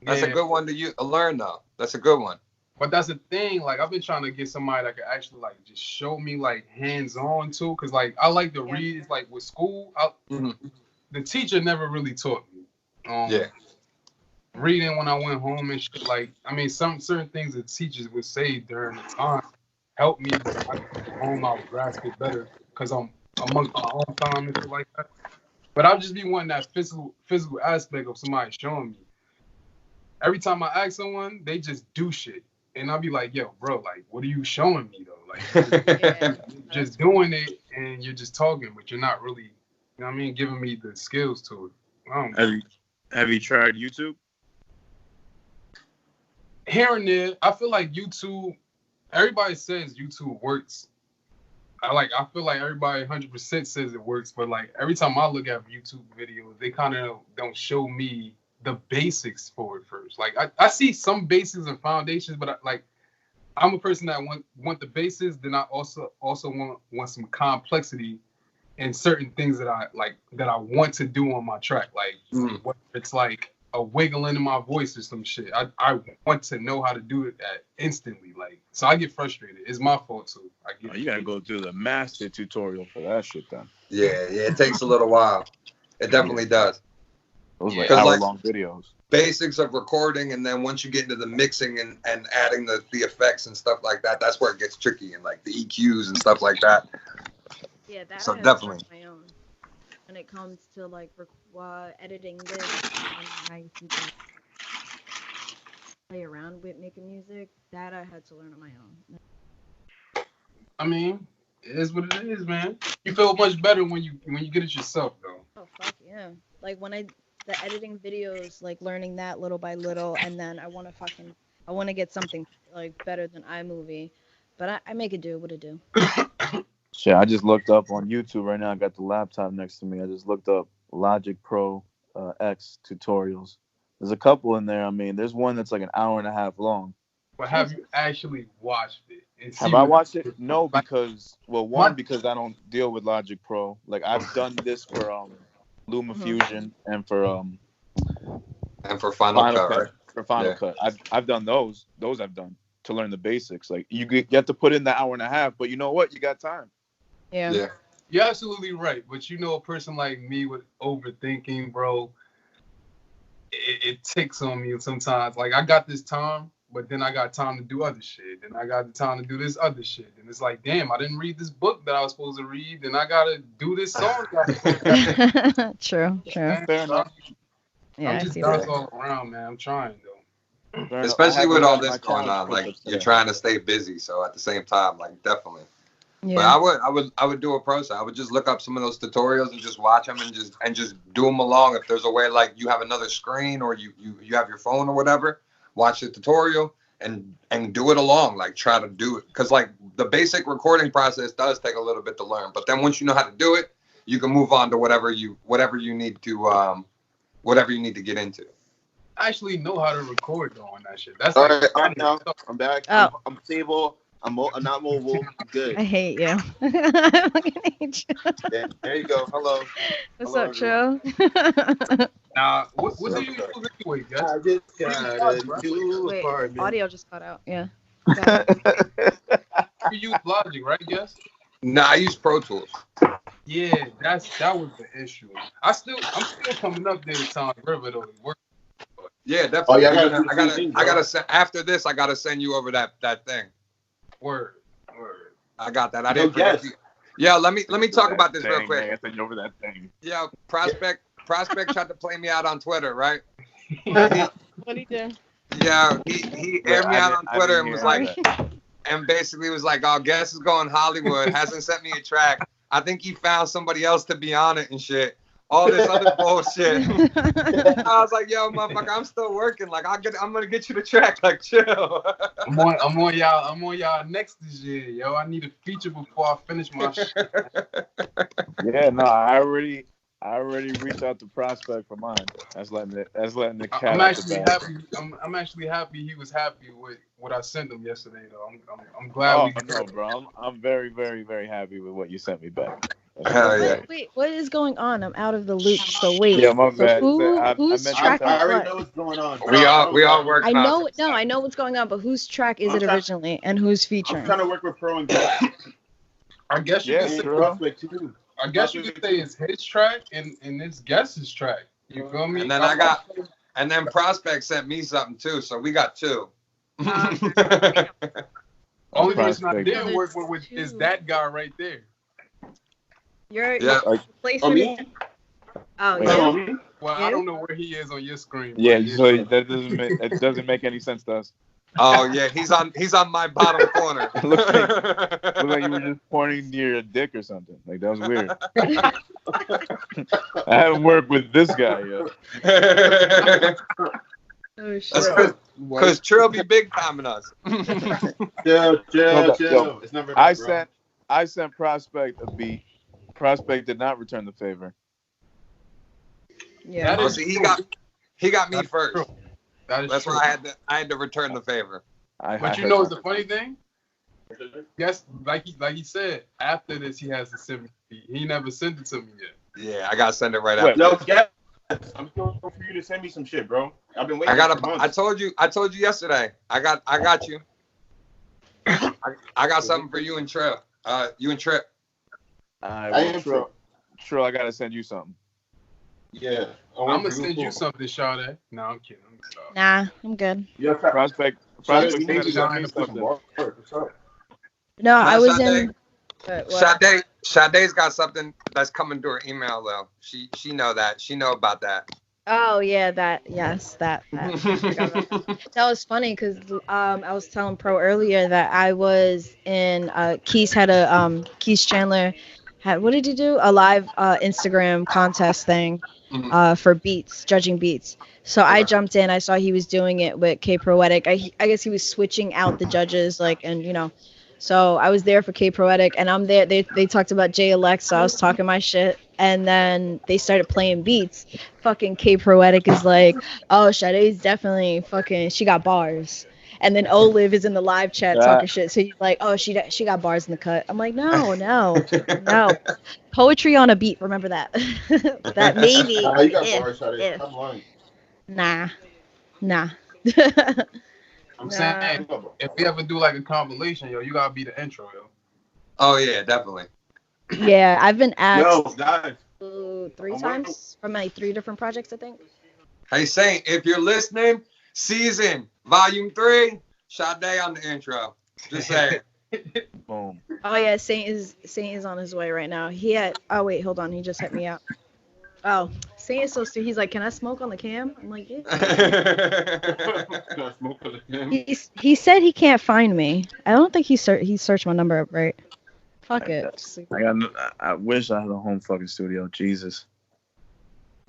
That's a good one to learn, though. That's a good one. But that's the thing. Like, I've been trying to get somebody that could actually like just show me like hands-on too, because like I like to read. It's like with school, the teacher never really taught me. Reading when I went home and shit. Like, I mean, some certain things that teachers would say during the time helped me. I home, I would grasp it better because I'm amongst my own time and shit like that. But I'll just be wanting that physical aspect of somebody showing me. Every time I ask someone, they just do shit. And I'll be like, yo, bro, like, what are you showing me, though? Like, just doing it, and you're just talking, but you're not really, you know what I mean, giving me the skills to it. I don't know. Have you tried YouTube? Here and there, I feel like YouTube, everybody says YouTube works. I feel like everybody 100% says it works, but like every time I look at YouTube videos, they kind of don't show me the basics for it first. Like I see some basics and foundations, but I'm a person that want the basics. Then I also want some complexity in certain things that I want to do on my track. Like whether it's like a wiggling in my voice or some shit. I want to know how to do it instantly. Like, so I get frustrated. It's my fault too. You gotta go through the master tutorial for that shit then. Yeah, it takes a little while. It definitely does. Those like hour-long videos. Basics of recording, and then once you get into the mixing and adding the effects and stuff like that, that's where it gets tricky, and like the EQs and stuff like that. Yeah, that so I definitely. My own. When it comes to like editing this, and how you can play around with making music, that I had to learn on my own. I mean, it is what it is, man. You feel much better when you get it yourself, though. Oh fuck yeah! Like when the editing videos, like learning that little by little, and then I want to get something like better than iMovie, but I make it do what it do. Shit, I just looked up on YouTube right now. I got the laptop next to me. I just looked up Logic Pro X tutorials. There's a couple in there. I mean, there's one that's like an hour and a half long. But have you actually watched it? Have I watched it? No, because because I don't deal with Logic Pro. Like I've done this for LumaFusion and for Final Cut. Right? For Final Cut. I've done those. Those I've done to learn the basics. Like you get to put in the hour and a half, but you know what? You got time. Yeah. You're absolutely right. But you know, a person like me with overthinking, bro, it ticks on me sometimes. Like I got this time, but then I got time to do other shit. Then I got the time to do this other shit. And it's like, damn, I didn't read this book that I was supposed to read. Then I gotta do this song. True. Fair enough. Yeah, I'm just all around, man. I'm trying though. Especially with all this going on, like you're trying to stay busy. So at the same time, like definitely. Yeah. But I would do a process. I would just look up some of those tutorials and just watch them and just do them along. If there's a way, like you have another screen or you have your phone or whatever, watch the tutorial and do it along. Like try to do it, because like the basic recording process does take a little bit to learn. But then once you know how to do it, you can move on to whatever you need to get into. I actually know how to record though on that shit. That's All like right, I'm back. Oh. I'm stable. I'm not mobile. I'm good. I hate you. I fucking hate you. There you go. Hello. What's Hello, up, Trill? Nah, what do you use anyway, guys? I just got a new Wait, apartment. audio just cut out. Yeah. You use Logic, right, guys? Nah, I use Pro Tools. Yeah, that was the issue. I'm still coming up there to Tom River though. To work. Yeah, definitely. Oh, yeah, I gotta send after this. I gotta send you over that thing. Word. I got that. I didn't forget. Yeah, let me talk about this real quick. I send you over that thing. Yeah, Prospect tried to play me out on Twitter, right? What'd he do? Yeah, he aired me out on Twitter and was like, and basically was like, "Oh, Guess is going Hollywood. Hasn't sent me a track. I think he found somebody else to be on it and shit. All this other bullshit." I was like, "Yo, motherfucker, I'm still working. Like, I'm gonna get you the track. Like, chill." I'm on y'all next this year, yo. I need a feature before I finish my shit. Yeah, no, I already reached out to Prospect for mine. That's letting the cat I'm out actually the bag. happy. I'm actually happy he was happy with what I sent him yesterday, though. I'm glad Oh we could. no, bro, I'm very, very, very happy with what you sent me back. Hell yeah. Wait, what is going on? I'm out of the loop. So wait. Yeah, my So bad. whose meant track to I is already what? know what's going on. We all working I on know. it. No, I know what's going on, but whose track is it I'm trying- originally, and who's I'm featuring? trying to work with Pro and Sade. I guess you Yeah, could say. sure. Prospect too. I guess you could say it's his track and it's Guess's track. You feel me? And then and then Prospect sent me something too, so we got two. Only person I Prospect. didn't work with is that guy right there. Your Yeah. placement. me? Oh Wait. yeah. Well, You? I don't know where he is on your screen. Yeah, but so it doesn't make any sense to us. Oh yeah, he's on my bottom corner. It looks like you were just pointing near a dick or something. Like that was weird. I haven't worked with this guy yet. Oh shit. That's because Trill be big timing us. Chill. Yo, It's never I bro. sent Prospect a beat. Prospect did not return the favor. Yeah. That Oh, is see, true. he got me That's first. true. That is That's true. why I had to return the favor. But you know what's the funny thing? Guess like he said, after this he has to send me. He never sent it to me yet. Yeah, I gotta send it right Wait, after. Yo, Guess, I'm still for you to send me some shit, bro. I've been waiting. I told you yesterday. I got you. I got something for you and Trill. You and Trip. Trill, I gotta send you something. Yeah. I'm gonna send you something, Sade. No, I'm kidding. Nah, I'm good. Yeah, Prospect you said need to to send me put some something. work. What's up? No, I was Sade. in. What? Sade's got something that's coming through her email though. She know that. She know about that. Oh yeah, that. Yes, that. That was funny because I was telling Pro earlier that I was in Keith had a Keith Chandler had, what did he do, a live Instagram contest thing for beats, judging beats. So I jumped in. I saw he was doing it with K Proetic. I guess he was switching out the judges, like, and you know. So I was there for K Proetic, and I'm there. They talked about J Alex, so I was talking my shit, and then they started playing beats. Fucking K Proetic is like, oh, Sade's definitely fucking, she got bars. And then Olive is in the live chat talking shit. So he's like, oh, she got bars in the cut. I'm like, no. Poetry on a beat. Remember that. That maybe. You got bars, Sade. I'm lying. Nah. I'm saying, if we ever do like a compilation, yo, you gotta be the intro, yo. Oh yeah, definitely. Yeah, I've been asked Yo, guys. 3 times from like 3 different projects, I think. Hey Saint, if you're listening, Season Volume 3, Sade on the intro. Just saying. Boom. Oh yeah, Saint is on his way right now. Oh wait, hold on, he just hit me up. Oh, Saint is so stupid. He's like, can I smoke on the cam? I'm like, yeah. He said he can't find me. I don't think he searched my number up right. Fuck it. I wish I had a home fucking studio. Jesus.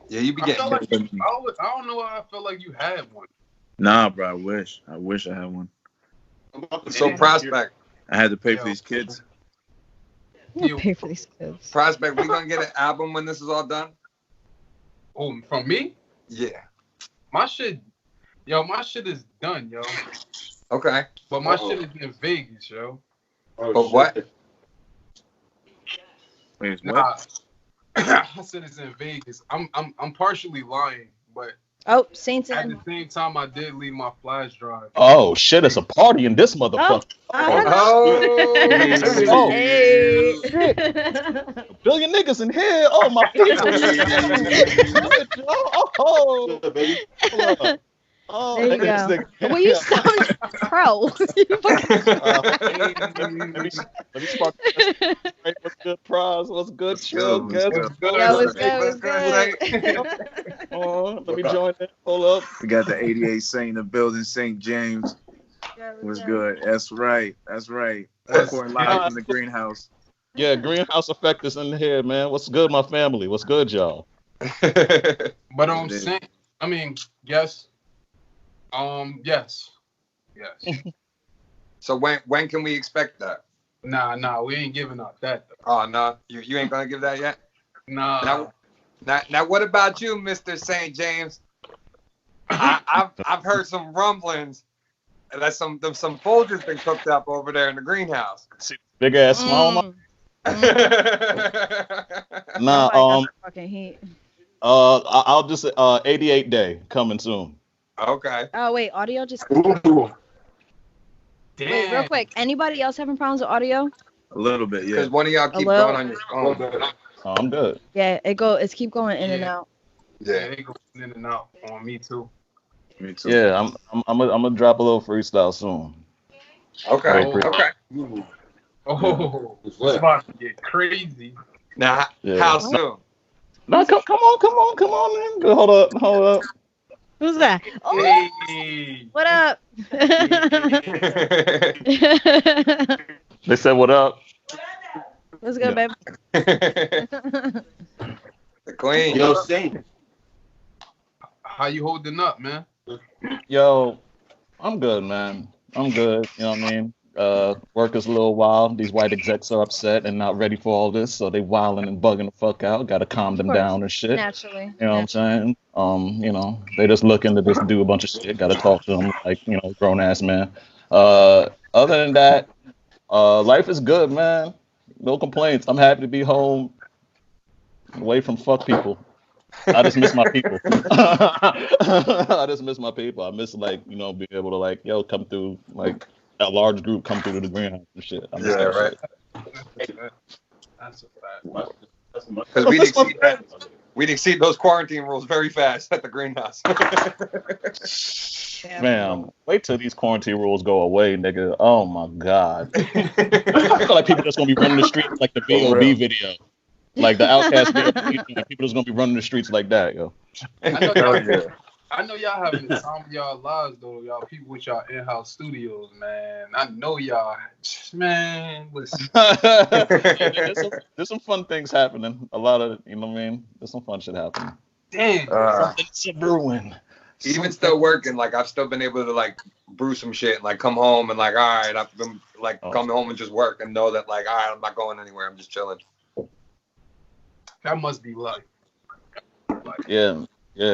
Yeah, you be I getting. don't know why I feel like you had one. Nah, bro. I wish I had one. So Prospect. I had to pay for these kids. I'll pay for these kids. Prospect, we gonna get an album when this is all done? Oh, from me? Yeah. My shit is done, yo. Okay. But my shit is in Vegas, yo. Oh, But shit. what? Wait, what? Nah. I said it's in Vegas. I'm partially lying, but Oh, Saints at the in. same time I did leave my flash drive. Oh shit! It's a party in this motherfucker. Oh. Hey. A billion niggas in here. Oh my people. Oh. Baby. Oh, There you go. nigga. Well, you sound pro. Let me spark. What's good, prize? What's good, chill? Good, Good. Yo, what's good? Oh, let me join it. Hold up. We got the 88 Sane in the building, St. James. Was good. That's right. Recording live from the greenhouse. Yeah, greenhouse effect is in here, man. What's good, my family? What's good, y'all? But I'm saying, I mean, yes. Yes. So when can we expect that? Nah, we ain't giving up that though. Oh no, you ain't gonna give that yet? Nah. Now what about you, Mr. St. James? I've heard some rumblings that some Folgers been cooked up over there in the greenhouse. See, big ass smile. Nah, Fucking heat. I'll just 88 day coming soon. Okay. Oh wait, audio just. Ooh. Damn. Wait, real quick. Anybody else having problems with audio? A little bit, yeah. Because one of y'all keep Hello? going on your phone. Oh, I'm good. Yeah, it's keep going in and Yeah. out. Yeah, it goes in and out on me too. Me too. Yeah, I'm gonna drop a little freestyle soon. Okay. Oh. Okay. Ooh. Oh, It's it's lit. about to get crazy. Now, Yeah. how soon? No, come on, man. Hold up. Who's that? Oh, Hey. what up? They said what up? What's good, babe? The queen. Yo, Saint. How you holding up, man? Yo, I'm good, man. I'm good. You know what I mean? Work is a little wild. These white execs are upset and not ready for all this, so they wilding and bugging the fuck out. Got to calm them course. down and shit. Naturally. You know what I'm saying? They just looking to just do a bunch of shit. Got to talk to them like, grown ass man. Other than that, life is good, man. No complaints. I'm happy to be home, away from fuck people. I just miss my people. I just miss my people. I miss being able to come through a large group come through to the greenhouse and shit. I miss that shit. That's a fact. Because we'd exceed those quarantine rules very fast at the greenhouse. Fam, wait till these quarantine rules go away, nigga. Oh my god. I feel like people just gonna be running the streets like the B.O.B. video. Like the Outkast video. People just gonna be running the streets like that, yo. I know y'all having the time of y'all lives though, y'all people with y'all in-house studios, man. I know y'all, man. Listen, there's some fun things happening. A lot of, there's some fun shit happening. damn. Something's brewing. Even still working, I've still been able to brew some shit and come home and all right, I've been come home and just work and know that all right, I'm not going anywhere. I'm just chilling. That must be luck. Yeah,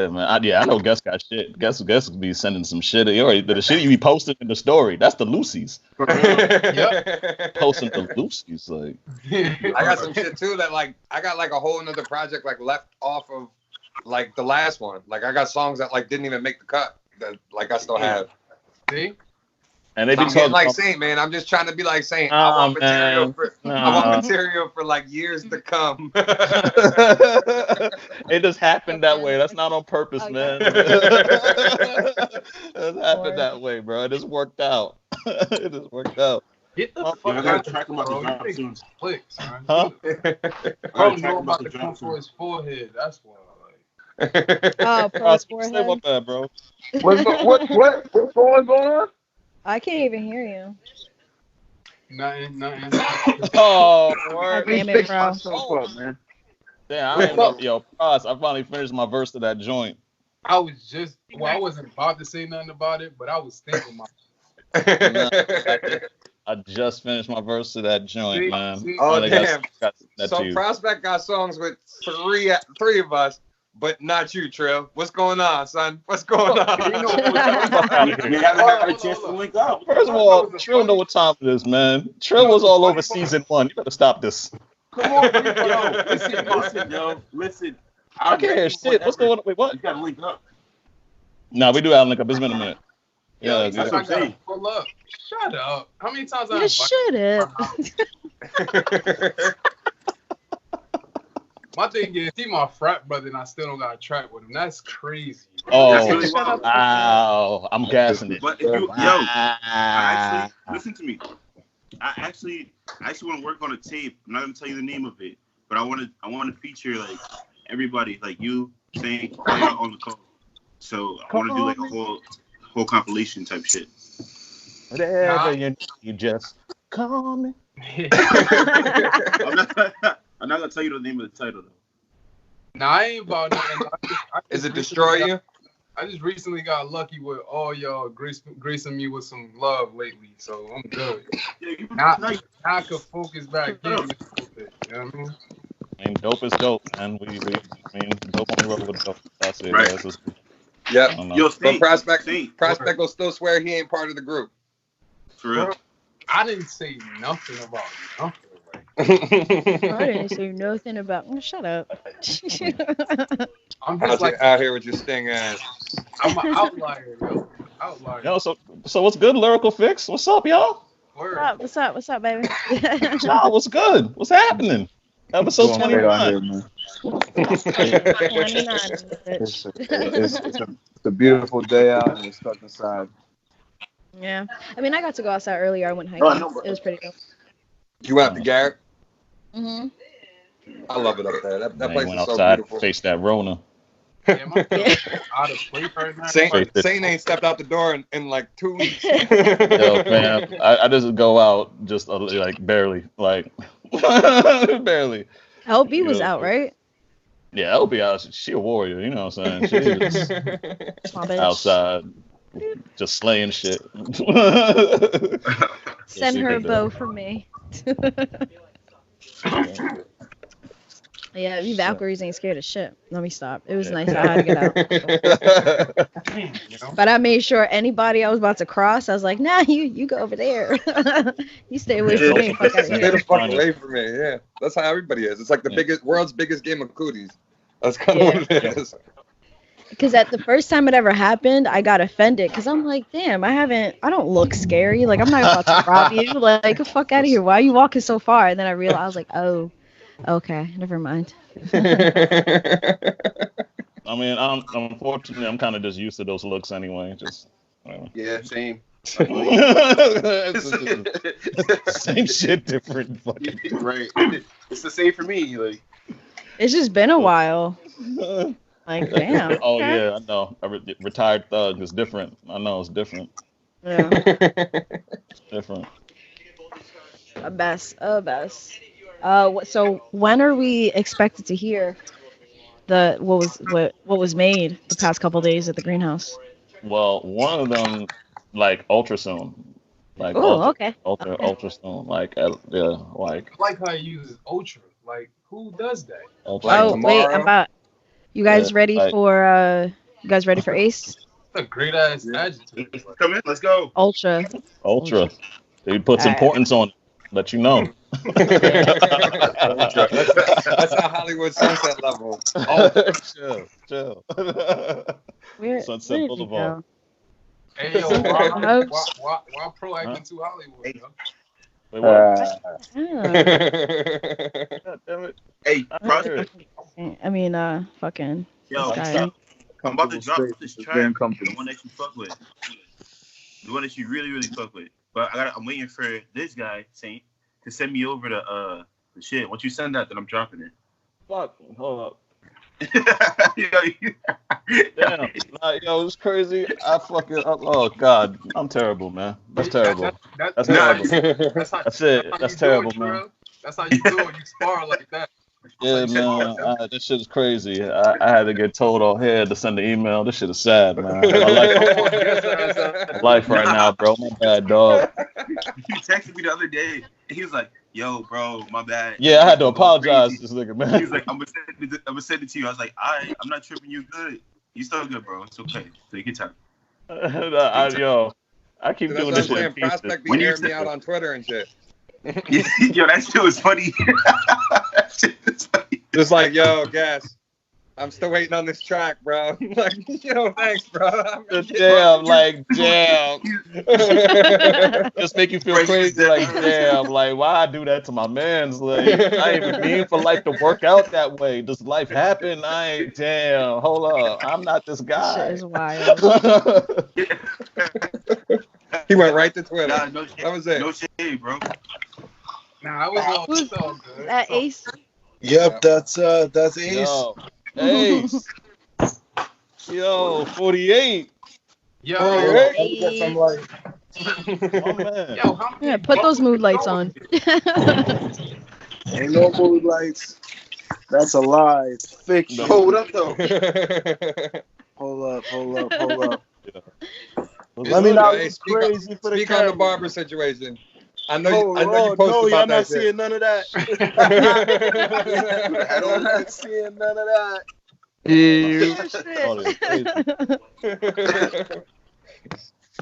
man. I know Guess got shit. Guess be sending some shit. The shit you be posting in the story. That's the Lucy's. Yep. Posting the Lucy's I got some shit too that I got a whole another project left off of the last one. I got songs that didn't even make the cut that I still have. See? And they be I'm getting talking Saint, man. I'm just trying to be like Saint. I want material for years to come. It just happened that way. That's not on purpose, man. It just happened that way, bro. It just worked out. It just worked out. Get the fuck I out gotta of track him out bro. the drop You soon. make clicks, man. Huh? Bro, know about to come for his forehead. That's why. Oh, pro Ross, say forehead. about that, bro. What's going on? I can't even hear you. Nothing. Oh, God word. damn it, bro. Up, man. Damn, I ain't know. Yo, Ross, I finally finished my verse to that joint. I wasn't about to say nothing about it, but I was thinking about Nah, I just finished my verse to that joint, man. Oh, Finally damn. got that So to you. Prospect got songs with three of us, but not you, Trill. What's going on, son? What's going on? You know what we haven't had a chance to link up. First of all, Trill know what time it is, man. Trill was all over season 1. You better stop this. Come on, yo, listen, yo, listen. I can't hear shit. What's going on? Wait, what? You gotta link up. Nah, we do have a link up. It's been a minute. Yeah, That's what I'm saying. Pull up. Shut up. How many times You shut up. My thing is, he my frat brother, and I still don't got a track with him. That's crazy. Oh, That's really wild. wow. I'm gassing it. But if you, I actually listen to me. I actually want to work on a tape. I'm not gonna tell you the name of it, but I want to feature like everybody, like you, saying on the call. So I want to do like a whole compilation type shit. Whatever you just call me. I'm not gonna tell you the name of the title though. Nah, I ain't about nothing. Is it Destroy You? I just recently got lucky with all y'all gracing me with some love lately, so I'm good. Now I can focus back in a little bit. You know what I mean? I mean, dope is dope, man. I mean, dope on the road with dope. That's it. Right. That's just, Yep. Yo, But Prospect Saint. will still swear he ain't part of the group. For real. I didn't say nothing about nothing. I didn't say nothing about. Shut up. I'm Out, just like out here with your sting ass. I'm an outlier, yo. Outlier. yo, so what's good, Lyrical Fix? What's up, y'all? Word. What's up, baby? Y'all, what's good? What's happening? Episode 29. It's a beautiful day out and we're stuck inside. Yeah, I mean, I got to go outside earlier. I went hiking. It was pretty dope. You went out to Garrett? Mhm. I love it up there. That Man, place went is so outside, beautiful. face that Rona. Yeah, my out of sleep right now. Sane ain't stepped out the door in like 2 weeks. Yo, man, I just go out just like barely, like barely. LB was out, right? Yeah, LB out. She a warrior, you know what I'm saying? She's My bitch. outside, just slaying shit. Send her a bow for me. Yeah, you Valkyries ain't scared of shit. Let me stop. It was nice. I had to get out. But I made sure anybody I was about to cross, I was like, nah, you go over there. You stay away from me. Fuck out of Stay here. the fuck away from me. Yeah, that's how everybody is. It's like the world's biggest game of cooties. That's kind of what it is. Because at the first time it ever happened, I got offended because I'm like, damn, I don't look scary. Like, I'm not about to rob you. Like, get the fuck out of here. Why are you walking so far? And then I realized, I was like, oh, okay, never mind. I mean, unfortunately, I'm kind of just used to those looks anyway. Just whatever. Yeah, same. Same shit, different fucking. Right. It's the same for me. Like, It's just been a while. Like, damn. Oh okay. yeah, I know. Retired thug is different. I know it's different. Yeah. Different. A best. So when are we expected to hear what was made the past couple days at the greenhouse? Well, one of them, like ultra soon. Like okay. Ultra soon. Like yeah, like. I like how you use ultra. Like, who does that? Ultra Like Oh soon. wait, tomorrow? you guys Yeah, ready like- for You guys ready for Ace? That's a great ass adjective. Come in, let's go. Ultra. Ultra. He puts Alright. importance on it. Let you know. That's how Hollywood Sunset level. Chill. Where, Sunset where did you Boulevard. go? Hey, yo, why Pro acting too Hollywood, yo? Wait, what? Oh. God damn it. Hey, I Prospect. I mean, fucking. Yo, this guy. I'm about to drop this track. Very The comfortable. one that you fuck with. The one that you really, really fuck with. But I'm waiting for this guy, Saint, to send me over the shit. Once you send that, then I'm dropping it. Fuck. Hold up. Yo, Damn. Yo, it's crazy. I fucking. Oh, God. I'm terrible, man. That's terrible. That's terrible. That's how, That's it. how That's you terrible, do it, man. Trill. That's how you do it. You spar like that. Yeah, man, this shit is crazy. I had to get told off here to send the email. This shit is sad, man. My life right now, bro. My bad, dog. He texted me the other day, and he was like, "Yo, bro, my bad." Yeah, I had to apologize to this nigga, man. He was like, "I'm gonna send it to you." I was like, "I'm not tripping. You good? You still good, bro? It's okay. Take your time." I keep That's doing what this I'm shit. saying. Prospect be When you airing me out on Twitter and shit. Yo, that shit was funny. That shit was funny. Just like, yo, Gas, I'm still waiting on this track, bro. Like, yo, thanks, bro. Damn, like, damn. Just make you feel crazy, like, damn, like, why I do that to my mans? Like, I ain't even mean for life to work out that way. Does life happen? Damn, hold up. I'm not this guy. Shit is wild. He went right to Twitter. Nah, no shade. That was it. No shade, bro. Nah, I was all good. That Ace. Yep, that's Ace. Yo, Ace. Yo, 48. Yo, Hey. Get some light. Oh, man. yo, how many Yeah, put those mood lights on. Ain't no mood lights. That's a lie. It's fiction. Hold up though. Hold up. Yeah. Let me not Hey, look speak crazy for the Speak on camera. the barber situation. I know Oh, you posted no, y'all about not that shit. seeing none of that. I'm not seeing none of that.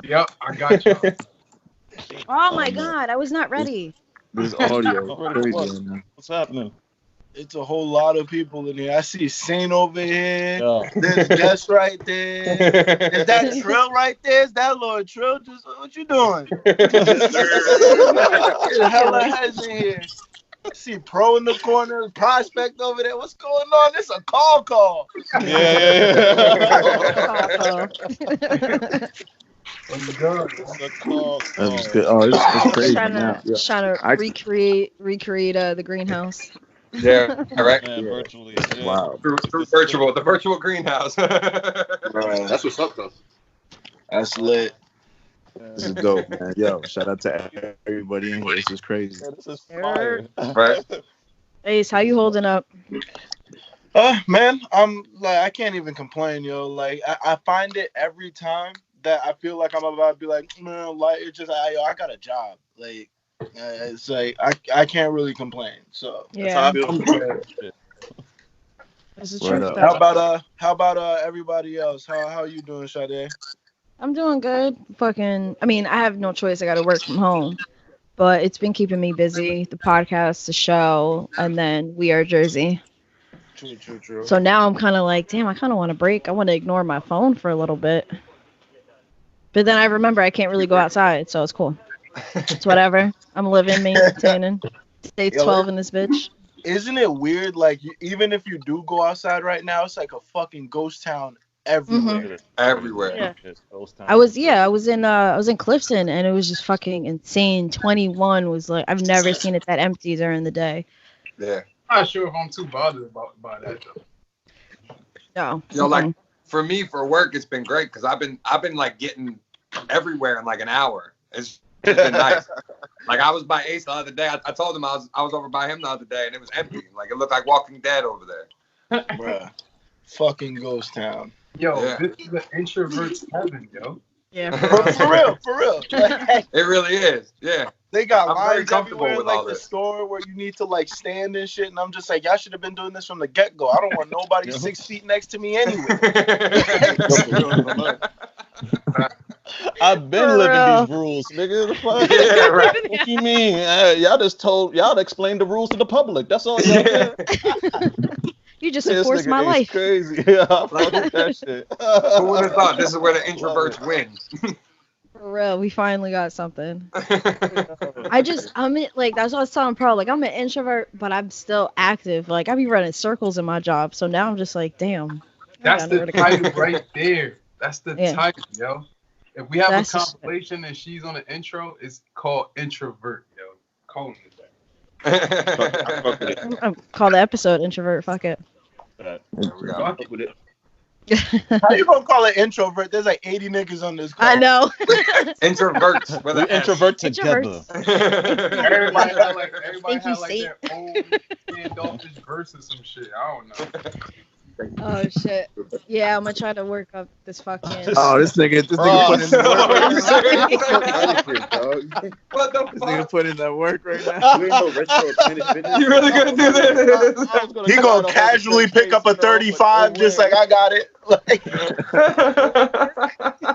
Yep, I got you. Oh my god, I was not ready. This audio What? is crazy right now. What's happening? It's a whole lot of people in here. I see Sane over here. Yo. There's Guess right there. Is that Trill right there? Is that Lord Trill? Just what you doing? Hella heads in here. I see Pro in the corner, Prospect over there. What's going on? This a call. Yeah. What's good? That's just good. Oh, it's crazy now. Yeah. Trying to recreate the greenhouse. Yeah, right. Man, virtually. Yeah. Wow. The virtual greenhouse. That's what's up though. That's lit. This is dope, man. Yo, shout out to everybody in here. This is crazy. Yeah, this is fire. Right. Ace, how you holding up? Man, I'm like I can't even complain, yo. Like I find it every time that I feel like I'm about to be like, man, like it's just I got a job. Like it's like I can't really complain. So that's how I feel. This is Word truth, up. though. How about everybody else? How you doing, Sade? I'm doing good. I mean, I have no choice. I got to work from home, but it's been keeping me busy. The podcast, the show, and then We Are Jersey. True. So now I'm kind of like, damn, I kind of want to break. I want to ignore my phone for a little bit. But then I remember I can't really go outside, so it's cool. It's whatever. I'm living, maintaining. Day 12 in this bitch. Isn't it weird? Like even if you do go outside right now, it's like a fucking ghost town everywhere. Mm-hmm. Everywhere. Yeah. I was in Clifton, and it was just fucking insane. 21 was like, I've never seen it that empty during the day. Yeah. I'm not sure if I'm too bothered by that though. No. Yo, like for me, for work, it's been great because I've been like getting everywhere in like an hour. It's been nice. Like I was by Ace the other day. I told him I was over by him the other day, and it was empty. Like it looked like Walking Dead over there. Bruh. Fucking ghost town. Yo, Yeah. this is an introvert's heaven, yo. Yeah. For real. Like, It really is. Yeah. they got I'm very lines comfortable everywhere in with like all the this. store where you need to like stand and shit, and I'm just like, y'all should have been doing this from the get go. I don't want nobody 6 feet next to me anyway. I've been For living real. these rules, nigga. The fuck? Yeah, right. What you mean? Y'all explained the rules to the public. That's all y'all did. You just This enforced nigga my is life. crazy. Yeah, I fuck with that shit. Who would have thought this is where the introverts win? For real, we finally got something. I'm like, that's what I was telling Pro. Like, I'm an introvert, but I'm still active. Like, I be running circles in my job. So now I'm just like, damn. That's I got nowhere the to go. title right there. That's the Yeah. title, yo. If we have That's a just- compilation and she's on the intro, it's called Introvert, yo. Call me that. I'll call the episode introvert. Fuck it. There we go. With it. How you gonna call it introvert? There's like 80 niggas on this call. I know. Introverts with We an S. introvert together. Everybody had like Stinky state. their own standoffish verse or some shit. I don't know. Oh shit. Yeah, I'm gonna try to work up this fucking. Oh, this nigga put in the work. What the This nigga fuck? put in that work right now. You really gonna do this? He gonna casually pick up a 35, just like I got it. Like,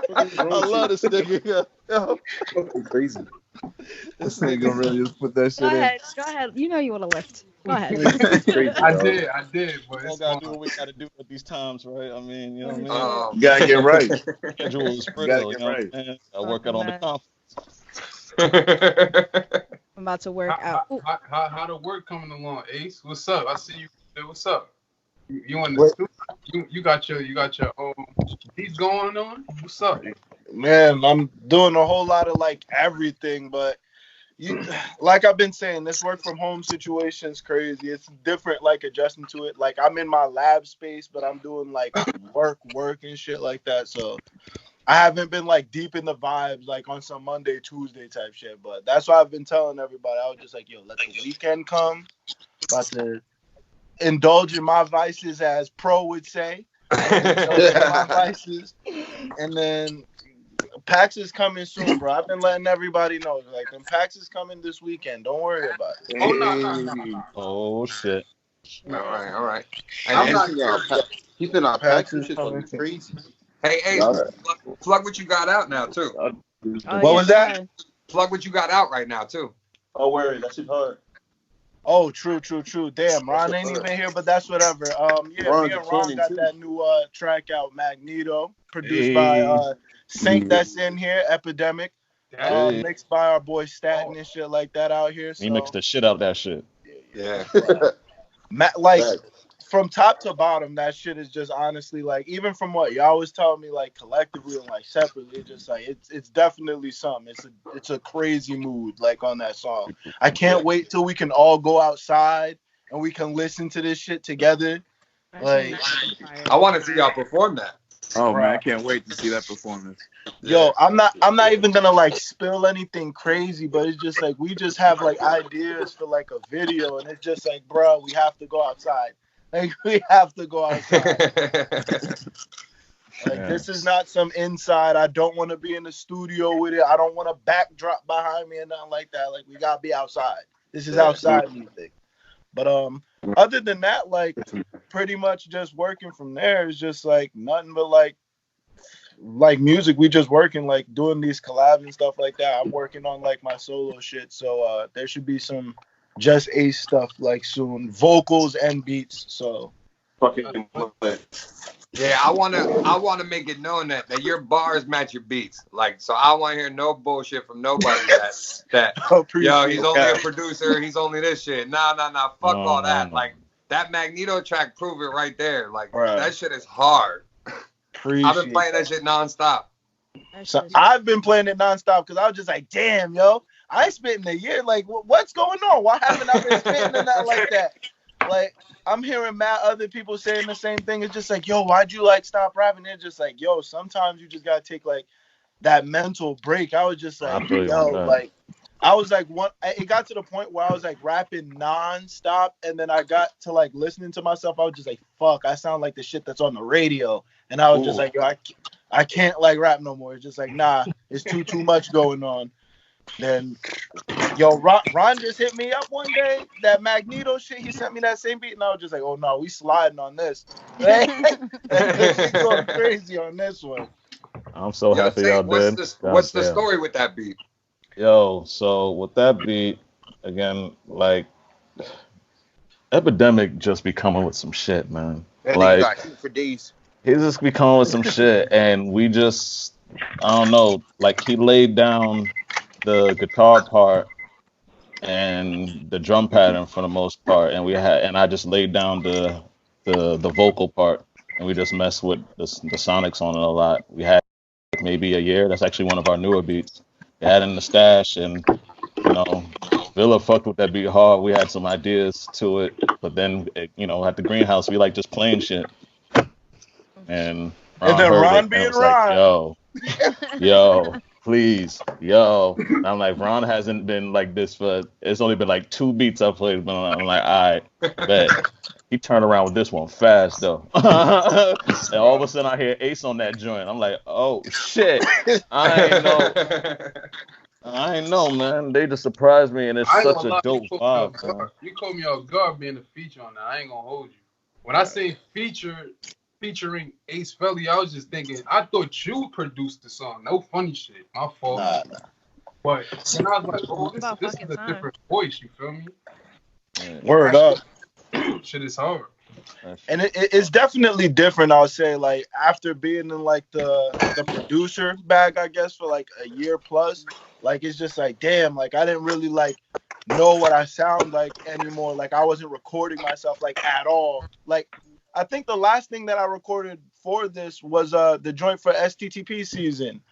I love this nigga. Fucking crazy. This nigga really just put that Go shit in. ahead. Go ahead. You know you want to lift. Go ahead. I did, but We it's gotta do fine. what we gotta do at these times, right? I mean, you know what I mean? Um, You gotta get right. Schedule is You brittle, gotta you get know what right. I'm saying? Gotta work out on the confidence. I'm about to work out. Ooh. How the work coming along, Ace? What's up? I see you. What's up? You in the studio? You got your beats going on? What's up? man, I'm doing a whole lot of like everything, but like I've been saying, this work from home situation is crazy. It's different, like adjusting to it. Like I'm in my lab space, but I'm doing like work and shit like that. So I haven't been like deep in the vibes, like on some Monday, Tuesday type shit. But that's why I've been telling everybody. I was just like, yo, let the weekend come. About to indulge in my vices, as Pro would say. Indulge in my vices, and then PAX is coming soon, bro. I've been letting everybody know. Like, when PAX is coming this weekend, don't worry about it. Oh no. Oh shit. all right. I'm not He's been on PAX PAX. is Shit's coming. fucking crazy. Hey, Ace, plug what you got out now too. Oh, What was that? Plug what you got out right now too. Oh, worry, that shit's hard. Oh, true. Damn, Ron ain't even here, but that's whatever. Yeah, Ron's me and joining Ron got too. that new track out, Magneto, produced by Saint that's in here, Epidemic, Hey. mixed by our boy Statin and shit like that out here. So, He mixed the shit out of that shit. Yeah. like from top to bottom, that shit is just honestly like, even from what y'all was telling me, like collectively and like separately, it's just like it's definitely something. It's a crazy mood like on that song. I can't wait till we can all go outside and we can listen to this shit together. Like, I want to see y'all perform that. Oh man, I can't wait to see that performance. yo, I'm not even gonna like spill anything crazy, but it's just like we just have like ideas for like a video, and it's just like, bro, we have to go outside. Like, we have to go outside. Like, this is not some inside. I don't want to be in the studio with it. I don't want a backdrop behind me and nothing like that. Like, we gotta be outside. This is outside music. But other than that, like, pretty much just working from there is just like nothing but like music. We just working, like doing these collabs and stuff like that. I'm working on like my solo shit, so there should be some just Ace stuff like soon, vocals and beats. So Fucking Yeah, I wanna make it known that your bars match your beats. Like, so I want to hear no bullshit from nobody that yo, he's only a producer, he's only this shit. Nah, fuck all that. Like, that Magneto track prove it right there. Like, that shit is hard. I've been playing that shit nonstop. So I've been playing it nonstop because I was just like, damn, yo, I ain't spitting a year. Like, what's going on? Why haven't I been spitting and that like that? Like, I'm hearing mad other people saying the same thing. It's just like, yo, why'd you like stop rapping? It's just like, yo, sometimes you just gotta take like that mental break. I was just like, yo, like, I was like, it got to the point where I was like rapping nonstop, and then I got to like listening to myself. I was just like, fuck, I sound like the shit that's on the radio. And I was just like, yo, I can't like rap no more. It's just like, nah, it's too much going on. Then, yo, Ron just hit me up one day. That Magneto shit, he sent me that same beat, and I was just like, oh no, we sliding on this. Shit going crazy on this one. I'm so happy y'all did. What's the story with that beat? Yo, so with that beat, again, like, Epidemic just be coming with some shit, man. Like, for days. He just be coming with some shit, and we just, I don't know, like, he laid down the guitar part and the drum pattern for the most part, and I just laid down the vocal part, and we just messed with the sonics on it a lot. We had maybe a year. That's actually one of our newer beats. We had it in the stash, and you know, Villa fucked with that beat hard. We had some ideas to it, but then at the greenhouse we like just playing shit. and And Ron then heard Ron it being and was like, Ron. yo, please, yo. And I'm like, Ron hasn't been like this for. It's only been like 2 beats I played, but I'm like, all right, bet. He turned around with this one fast though, and all of a sudden I hear Ace on that joint. I'm like, oh shit, I ain't know, man. They just surprised me, and it's I ain't such gonna a lie, dope vibe, man. you caught me off guard being a feature on that. I ain't gonna hold you. When I say featuring Ace Feli, I was just thinking, I thought you produced the song. No funny shit. My fault. Nah. But then I was like, oh, About this is fucking a time. different voice, you feel me? Word up. Shit is hard. And it's definitely different, I would say, like after being in like the producer bag, I guess, for like a year plus, like it's just like, damn, like I didn't really like know what I sound like anymore. Like I wasn't recording myself like at all. Like I think the last thing that I recorded for this was the joint for STTP season.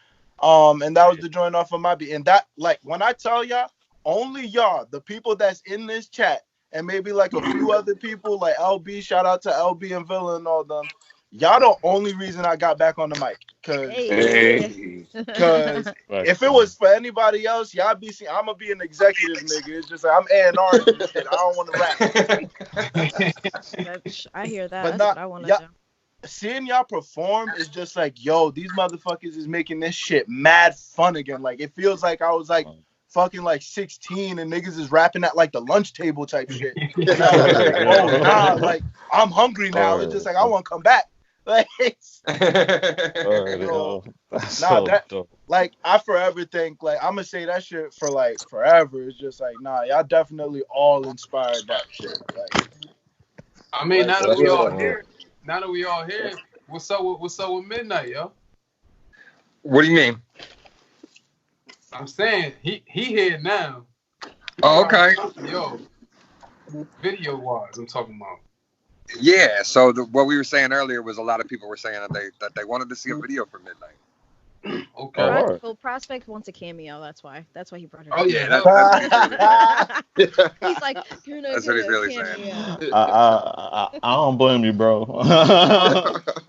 And that was the joint off of my beat. And that, like, when I tell y'all, only y'all, the people that's in this chat, and maybe like a few other people, like LB, shout out to LB and Villa and all them. Y'all the only reason I got back on the mic. Cause if it was for anybody else, y'all be seeing, I'm gonna be an executive nigga. It's just like I'm A&R and shit. I don't want to rap. I hear that. But That's what I want to do. Seeing y'all perform is just like, yo, these motherfuckers is making this shit mad fun again. Like it feels like I was like fucking like 16 and niggas is rapping at like the lunch table type shit. And I was like, oh nah, like I'm hungry now. It's just like I want to come back. Like, like I forever think like I'm gonna say that shit for like forever. It's just like nah, y'all definitely all inspired that shit. Like, I mean, now that we all here, what's up with Midnight, yo? What do you mean? I'm saying he here now. Oh, okay. Yo, video wise, I'm talking about. Yeah. So what we were saying earlier was a lot of people were saying that they wanted to see a video for Midnight. Okay. Well, Prospect wants a cameo. That's why he brought her. Oh yeah. He's like, you're not that's what he's really saying. I don't blame you, bro.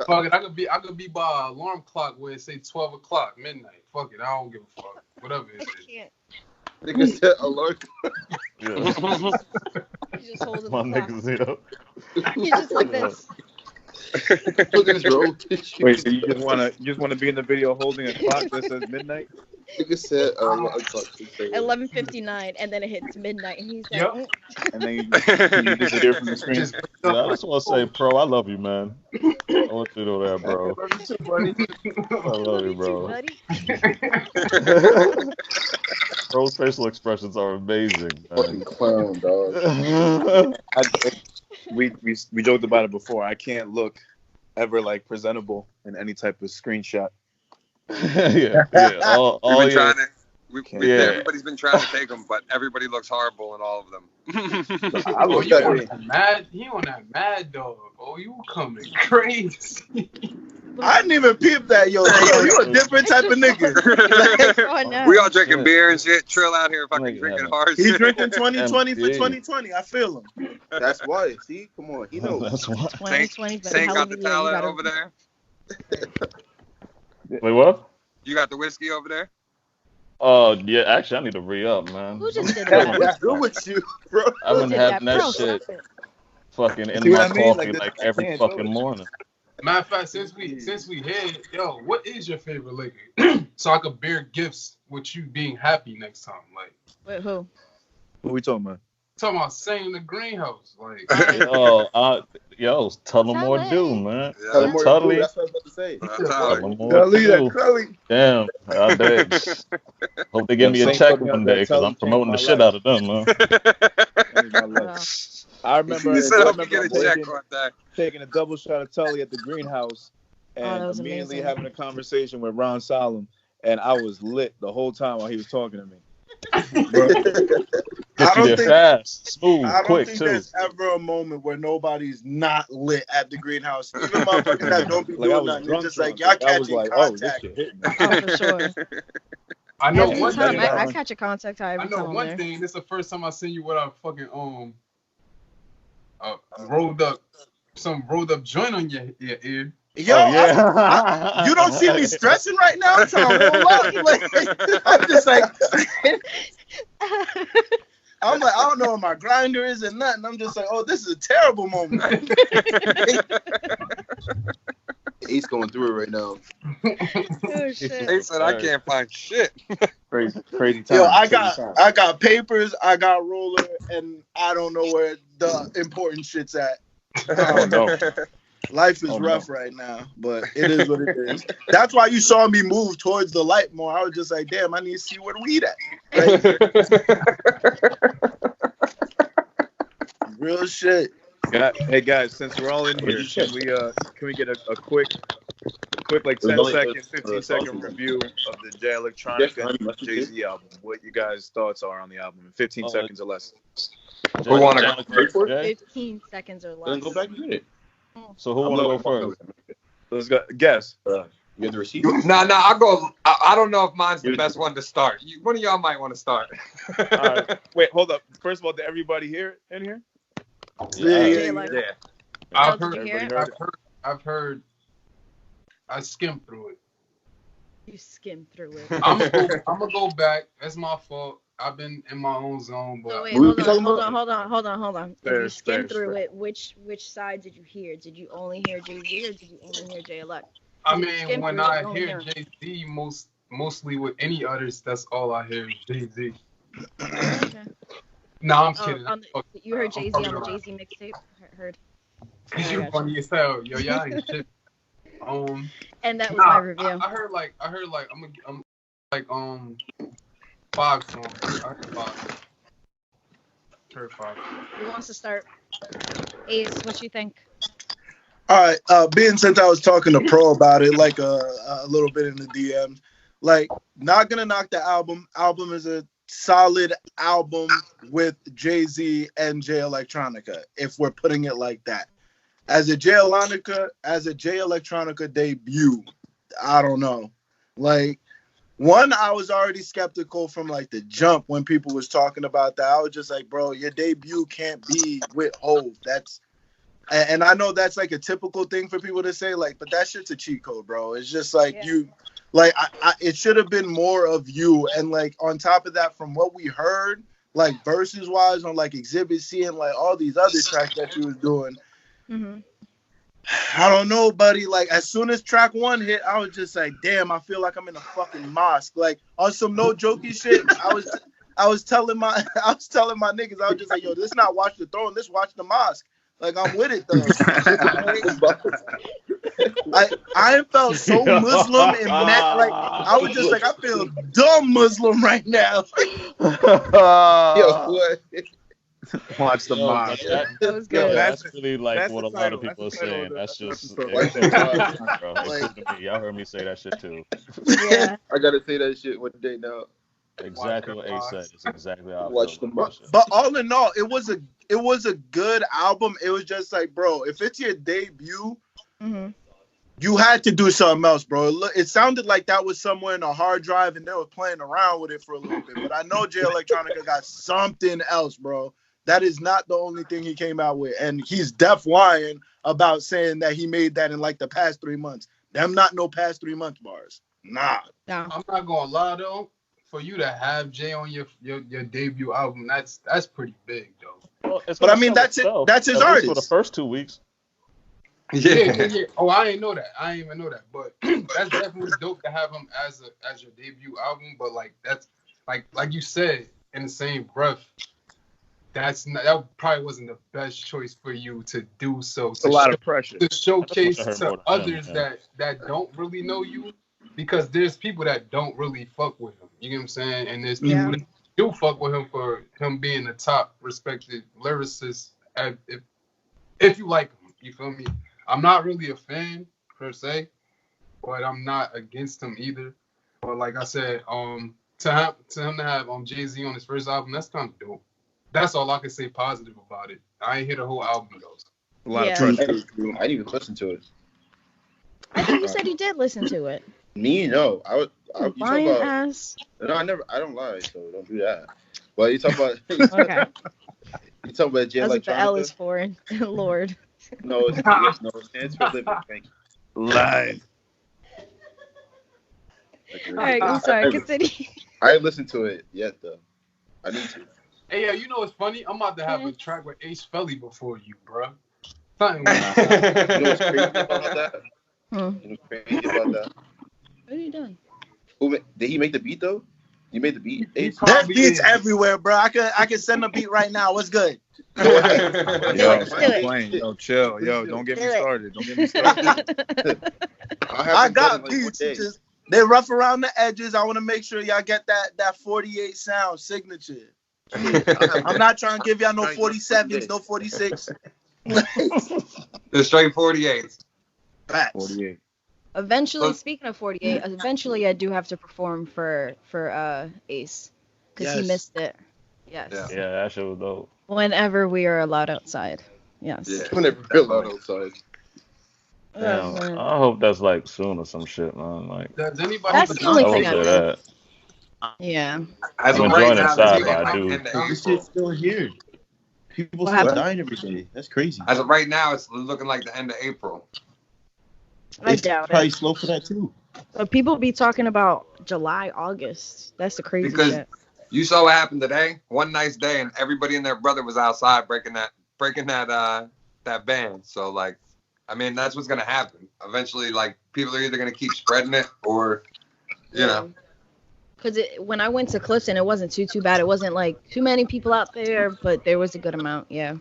Fuck it. I could be by an alarm clock where it say 12 o'clock midnight. Fuck it. I don't give a fuck. Whatever it is. Nigga said alert. He's just holding My the niggas, yo. He's just like this. Look at his roll tissue. Wait, so you just wanna be in the video holding a clock that says midnight? Nigga said 11:59, and then it hits midnight, and he's like, Yep. And then you disappear from the screen. Yeah, I just want to say, Pro, I love you, man. I want you to know that, bro. I love you, bro. Pro's facial expressions are amazing, man. Clown, dog. We joked about it before. I can't look ever like presentable in any type of screenshot. yeah. Everybody's been trying to take them, but everybody looks horrible in all of them. I look mad. He on that mad dog. Oh, you coming crazy? I didn't even peep that, yo. You a different type of nigga. We all drinking beer and shit. Trill out here fucking drinking hard. He's drinking 2020 for 2020. I feel him. That's why. See, come on, he knows. That's why. 2020. Sane got the talent over there. Wait, what? You got the whiskey over there? Yeah, actually, I need to re-up, man. Who just did that? What's good with you, bro? I've been having that shit fucking in my coffee like every fucking morning. Matter of fact, since we here, yo, what is your favorite liquor? So I could bear gifts with you being happy next time. Like, wait, who? What we talking about? Talking about Sane the greenhouse. Like, yo, Tullamore do, man. Yeah. Tully. That's what I was about to say. Tully. Damn. I did. Hope they give me a check one day because I'm promoting the shit out of them, man. I remember taking a double shot of Tully at the greenhouse and immediately having a conversation with Ron Solemn, and I was lit the whole time while he was talking to me. I don't think fast, smooth, quick too. There's ever a moment where nobody's not lit at the greenhouse. Even motherfuckers that don't be doing nothing. It's just like y'all catching contact. Oh, for sure. I know one time I catch a contact every time. I know one thing. This is the first time I seen you with a fucking rolled up joint on your ear. Yo, yeah. you don't see me stressing right now. I'm trying to roll up. Like, I'm just like, I'm like, I don't know what my grinder is and nothing. I'm just like, oh, this is a terrible moment. Ace going through it right now. Oh shit. They said I can't find shit. Crazy time. Yo, I got papers, I got roller, and I don't know where the important shit's at. Oh, no. Life is rough right now, but it is what it is. That's why you saw me move towards the light more. I was just like, damn, I need to see where the weed at. Real shit. Hey guys, since we're all in here, can we get a quick like 10-second, 15-second review of the Jay Electronica Jay-Z album? What you guys' thoughts are on the album in 15 seconds or less? Who want to go first? 15 seconds or less. Then go back and get it. So who want to go first? Let's go. Guess. You have the receipt? Nah, I'll go. I don't know if mine's the best one to start. One of y'all might want to start. All right. Wait, hold up. First of all, did everybody hear it in here? Yeah. I've heard. I skimmed through it. You skimmed through it. I'm gonna go back. That's my fault. I've been in my own zone, but So wait, hold on. If you skimmed through it, which side did you hear? Did you only hear Jay-Z or did you only hear Jay-Elect? I mean, when I hear Jay-Z, mostly with any others, that's all I hear is Jay-Z. Okay. No, I'm kidding. You heard Jay-Z on the Jay-Z mixtape? Heard. You funny as hell, yo. Y'all ain't shit. And that was my review. I heard like I'm like 5 songs. I heard 5. Who wants to start? Ace, what you think? All right, being since I was talking to Pro about it, like a little bit in the DMs, like not gonna knock the album. Album is a solid album with Jay-Z and Jay Electronica. If we're putting it like that, as a Jay Electronica debut, I don't know. Like, one, I was already skeptical from like the jump when people was talking about that. I was just like, bro, your debut can't be with Hov. And I know that's like a typical thing for people to say, like, but that shit's a cheat code, bro. It's just like it should have been more of you. And like on top of that, from what we heard, like verses wise on like Exhibit C and like all these other tracks that you was doing, I don't know, buddy. Like as soon as track 1 hit, I was just like, damn, I feel like I'm in a fucking mosque. Like on some no jokey shit, I was telling my niggas, I was just like, yo, this not Watch the Throne, this Watch the Mosque. Like I'm with it though. I felt so Muslim and mad. Like I was just like, I feel dumb Muslim right now. Yo, what? Watch the Mosque. That was good. Yo, that's really like what a lot of people are saying. That's just bro. Y'all heard me say that shit too. Yeah. I gotta say that shit one day now. Exactly what Ace said. It's exactly how I Watch feel the about Mosque. But all in all, it was a good album. It was just like, bro, if it's your debut, you had to do something else, bro. It sounded like that was somewhere in a hard drive and they were playing around with it for a little bit. But I know Jay Electronica got something else, bro. That is not the only thing he came out with. And he's deaf lying about saying that he made that in like the past 3 months. Them not no past 3 months bars. Nah. I'm not gonna lie though. For you to have Jay on your debut album, that's pretty big though. Well, but I mean, that's it. That's his artist for the first 2 weeks. Yeah. Oh, I didn't know that. I didn't even know that. But that's definitely dope to have him as your debut album. But like that's like you said in the same breath, that probably wasn't the best choice for you to do so. It's a lot of pressure to showcase to others that don't really know you, because there's people that don't really fuck with him. You get what I'm saying? And there's people that do fuck with him for him being the top respected lyricist. If you like him, you feel me? I'm not really a fan per se, but I'm not against him either. But like I said, to him to have Jay-Z on his first album, that's kind of dope. That's all I can say positive about it. I ain't hear the whole album though. A lot of pressure. I didn't even listen to it. I think you said you did listen to it. Me? No. Lying ass. No, I don't lie, so don't do that. But you talk about okay. You talk about Jay Electronica. That's what the L is for, Lord. No, it stands for living. Thank you. Live. All right, I'm sorry. Continue. I ain't listened to it yet though. I need to. Hey, yo, you know what's funny? I'm about to have a track with Ace Feli before you, bro. Something. You know what's crazy about that? Hmm. You know what's crazy about that? What are you doing? Did he make the beat though? You made the beat. Ace? There's beats everywhere, bro. I could send a beat right now. What's good? Yo, Do it. playing. Yo, chill. Yo, don't get me Do it. started. Don't get me started. I got beats. Just they rough around the edges. I want to make sure y'all get that 48 sound signature. I'm not trying to give y'all no 47s, no 46. The straight 48s. Facts. 48. Eventually, speaking of 48, eventually I do have to perform for Ace because he missed it. Yes. Yeah, that shit was dope. Whenever we are allowed outside. Yes. Yeah. Whenever we're allowed outside. Damn, man. I hope that's like soon or some shit, man. Like, Does anybody? That's the only thing I say know. that. Yeah. As I'm of right enjoying now, inside, this but I like do. end of This April. shit's still here. People What still happened? dying every day. That's crazy. As of right now, it's looking like the end of April. I It's doubt probably it. slow for that too. But people be talking about July, August. That's the crazy Because shit. you saw what happened today. One nice day, and everybody and their brother was outside breaking that ban. So like, I mean, that's what's gonna happen. Eventually, like, people are either gonna keep spreading it or, you know. Because when I went to Clifton, it wasn't too bad. It wasn't like too many people out there, but there was a good amount. Yeah.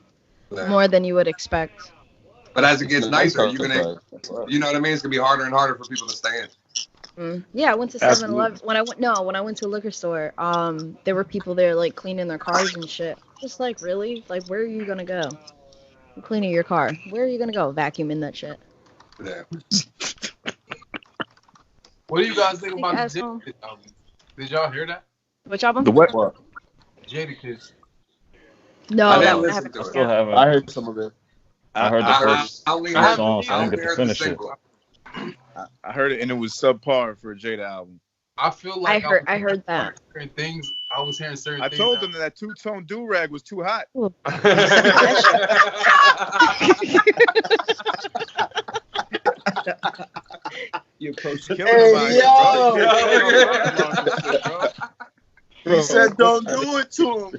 More than you would expect. But as it gets nicer, you're gonna, Outside. you know what I mean? It's gonna be harder and harder for people to stay in. Yeah, I went to 7-Eleven. When I went to a liquor store, there were people there like cleaning their cars and shit. Just like, really? Like, where are you gonna go? You're cleaning your car. Where are you gonna go? Vacuuming that shit. Yeah. What do you guys think about the asshole. Jadakiss album? Did y'all hear that? Which album? The what? Jadakiss. No, I that didn't one I listen haven't. to it. Still haven't. I heard some of it. I heard the I first only two heard songs. I didn't get to the finish it. single. I heard it and it was subpar for a Jada album. I feel like I heard that. certain things. I was hearing certain I things. told them that two-tone do-rag was too hot. Your coach killing Hey, yo. it, bro. He said don't do it to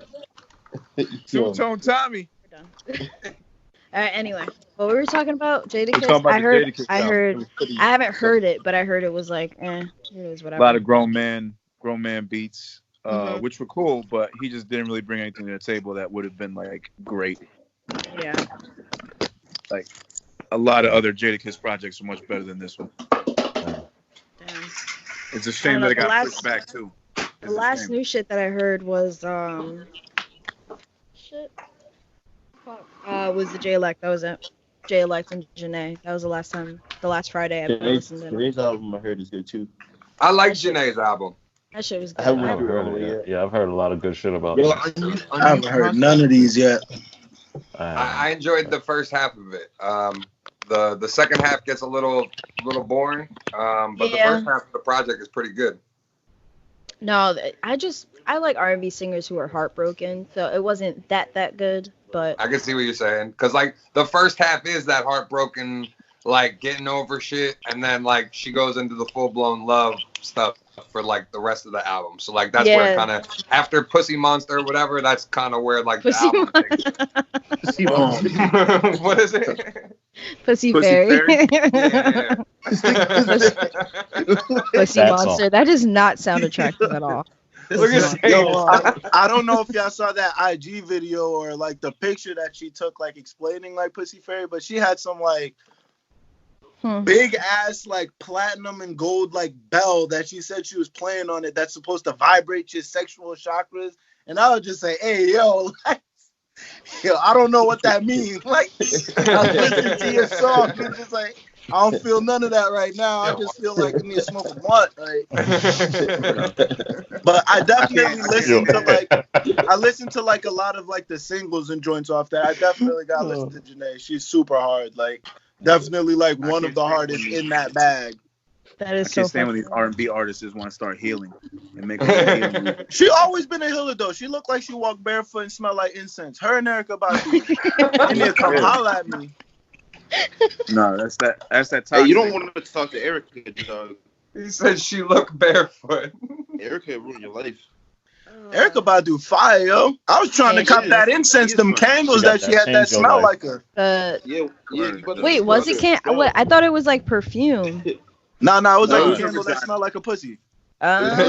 him. Two-tone Tommy. We're done. All right. Anyway, what we were talking about, We're Jadakiss. talking about I the heard. Jadakiss I album. heard. It was pretty- I haven't heard it, but I heard it was like, it was a whatever. lot of grown man beats, Mhm. which were cool, but he just didn't really bring anything to the table that would have been like great. Yeah. Like a lot of other Jadakiss projects are much better than this one. Damn. It's a shame know, that it the got last- pushed back too. The It's a last shame. new shit that I heard was shit. Fuck. Was the J-Elect. That was it. J-Elect and Janae. That was the last Friday I listened to it. Today's album I heard is good too. I like Janae's album. That shit was good. I haven't I went haven't through it heard all it yet. yet. Yeah, I've heard a lot of good shit about Yo, it. I haven't heard none of these yet. I enjoyed the first half of it. The second half gets a little boring, but the Yeah. first half of the project is pretty good. No, I like R&B singers who are heartbroken, so it wasn't that good, but I can see what you're saying, because like the first half is that heartbroken, like getting over shit, and then like she goes into the full blown love stuff for like the rest of the album. So like that's where Yeah. kind of after Pussy Monster or whatever, that's kind of where like Pussy the album takes. What is it? Pussy Pussy Fairy. Yeah. Pussy That Monster. song. That does not sound attractive at all. Look at Yo, I don't know if y'all saw that IG video or like the picture that she took, like explaining like Pussy Fairy, but she had some like big ass like platinum and gold like bell that she said she was playing on it that's supposed to vibrate your sexual chakras. And I would just say, hey, yo, like, yo, I don't know what that means. Like, I listened to your song. It's just like, I don't feel none of that right now. I just feel like I need to smoke a blunt. Like, but I definitely listened to like a lot of like the singles and joints off that. I definitely got to listen to Janae. She's super hard. Like, definitely like one of the hardest in that bag. That I is so can't stand when funny. these R&B artists want to start healing and make them She always been a healer though. She looked like she walked barefoot and smelled like incense. Her and Erica Badu. They need to come holla at me. No, that's that toxic. Hey, you don't want to talk to Erica, dog. He said she looked barefoot. Erica ruined your life. Erica about to do fire, yo. I was trying to cop that incense, them candles that she had that smell like her. Yeah. Wait, was it what? I thought it was like perfume. No, it was like a candle that smelled like a pussy. Okay.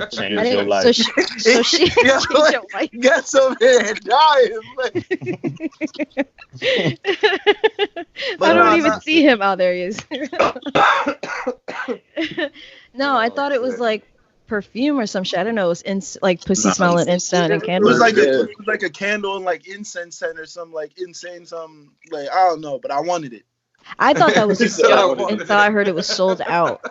Change your life. So she changed your life. Get some here dying. I don't even see him. Oh, there he is. No, I thought it was like perfume or some shit. I don't know. It was like pussy smelling incense and It candles. was like a candle and like incense scent or some like insane some like I don't know, but I wanted it. I thought that was a joke until I heard it was sold out.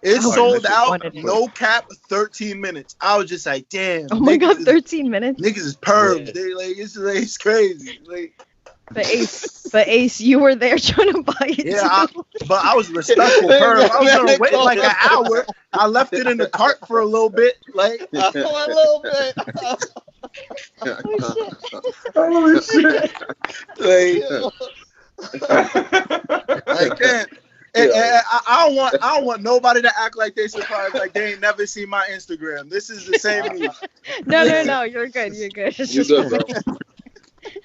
It sold out, no cap, 13 minutes. I was just like, damn. Oh my god, 13 minutes. Niggas is pervs. They like it's crazy. Like, but Ace, you were there trying to buy it. Yeah, but I was respectful perv. I was gonna wait like an hour. I left it in the cart for a little bit, like a little bit. Holy shit. Like, damn. I don't want nobody to act like they surprised, like they ain't never seen my Instagram. This is the same me. No, you're good. You're good. You're good, bro.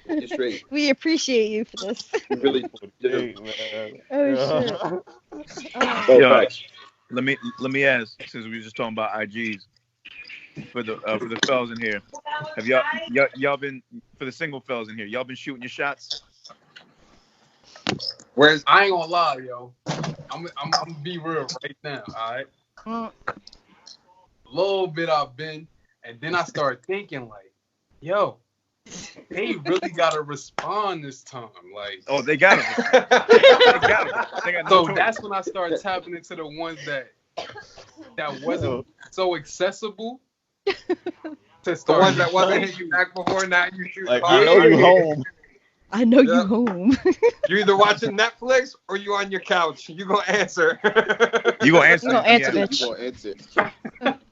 You're straight. We appreciate you for this. Really do. Oh shit. Yo, let me ask, since we were just talking about IGs, for the fellas in here, have y'all been, for the single fellas in here, y'all been shooting your shots? Whereas I ain't gonna lie, yo. I'm gonna be real right now, all right? A little bit I've been, and then I started thinking like, yo, they really gotta respond this time. Like, oh, they got it. They got so that's when I started tapping into the ones that wasn't so accessible. To start the ones that wasn't hit you back before, now you shoot. Like, I know you home. I know you home. You either watching Netflix or you on your couch. You gonna answer. You gonna answer. You gonna answer, Yeah, bitch. you gonna answer.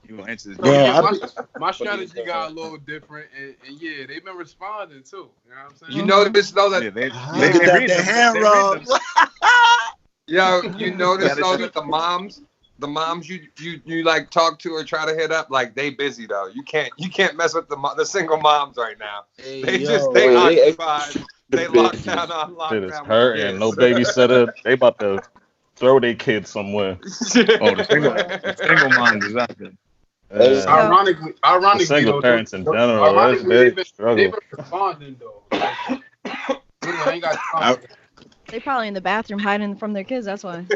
You gonna answer this. Yeah, my strategy got a little different, and yeah, they've been responding too. You know what I'm saying? You notice though that they got the hand rub. yo, you notice though that the moms you like talk to or try to hit up, like they busy though. You can't mess with the single moms right now. Hey, They occupied. They locked down on lockdown. Shit is hurting. No babysitter. They about to throw their kids somewhere. Oh, the single moms is out there. Ironically, The single though, parents in general, ironically, they struggle. they've been responding though. Like, ain't got time. They probably in the bathroom hiding from their kids. That's why.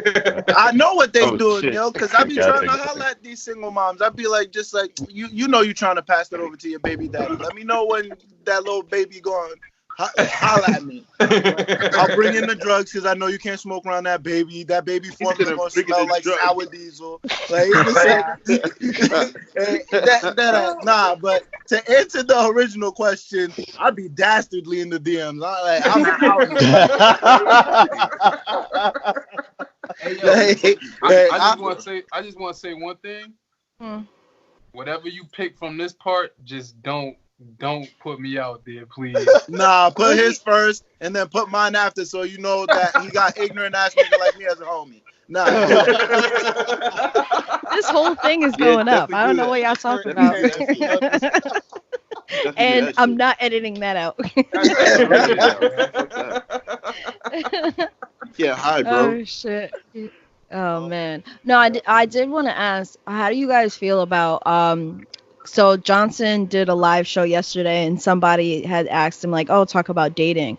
I know what they Oh, doing, shit. yo, because I be Yeah, I trying to think so. holler at these single moms. I be like, just like you know, you trying to pass that over to your baby daddy. Let me know when that little baby going. Holla at me. I'll bring in the drugs because I know you can't smoke around that baby. That baby formula gonna smell like sour diesel. Like, nah, but to answer the original question, I'd be dastardly in the DMs. I'm I just want to say one thing. Hmm. Whatever you pick from this part, just don't put me out there, please. Nah, put his first and then put mine after, so you know that he got ignorant ass nigga like me as a homie. Nah. This whole thing is going up. I don't know what y'all talking about. And I'm not editing that out. Yeah, hi, bro. Oh shit. Oh man. No, I did want to ask, how do you guys feel about so Johnson did a live show yesterday and somebody had asked him like, oh, talk about dating.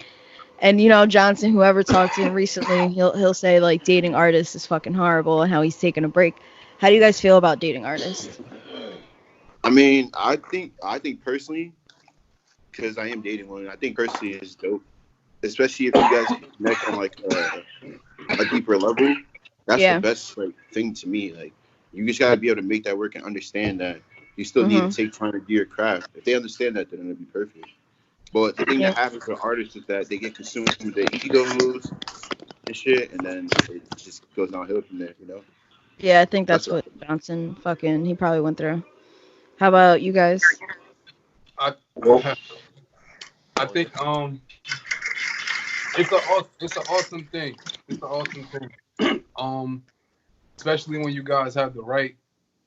And you know, Johnson, whoever talked to him recently, he'll say like dating artists is fucking horrible and how he's taking a break. How do you guys feel about dating artists? I mean, I think personally, because I am dating one, I think personally it's dope. Especially if you guys connect on like a deeper level. That's the best like thing to me. Like, you just gotta be able to make that work and understand that you still need to take time to do your craft. If they understand that, then it'll be perfect. But the thing that happens with artists is that they get consumed with their egos and shit, and then it just goes downhill from there, you know? Yeah, I think that's what Johnson he probably went through. How about you guys? I think it's an awesome thing. It's an awesome thing. Especially when you guys have the right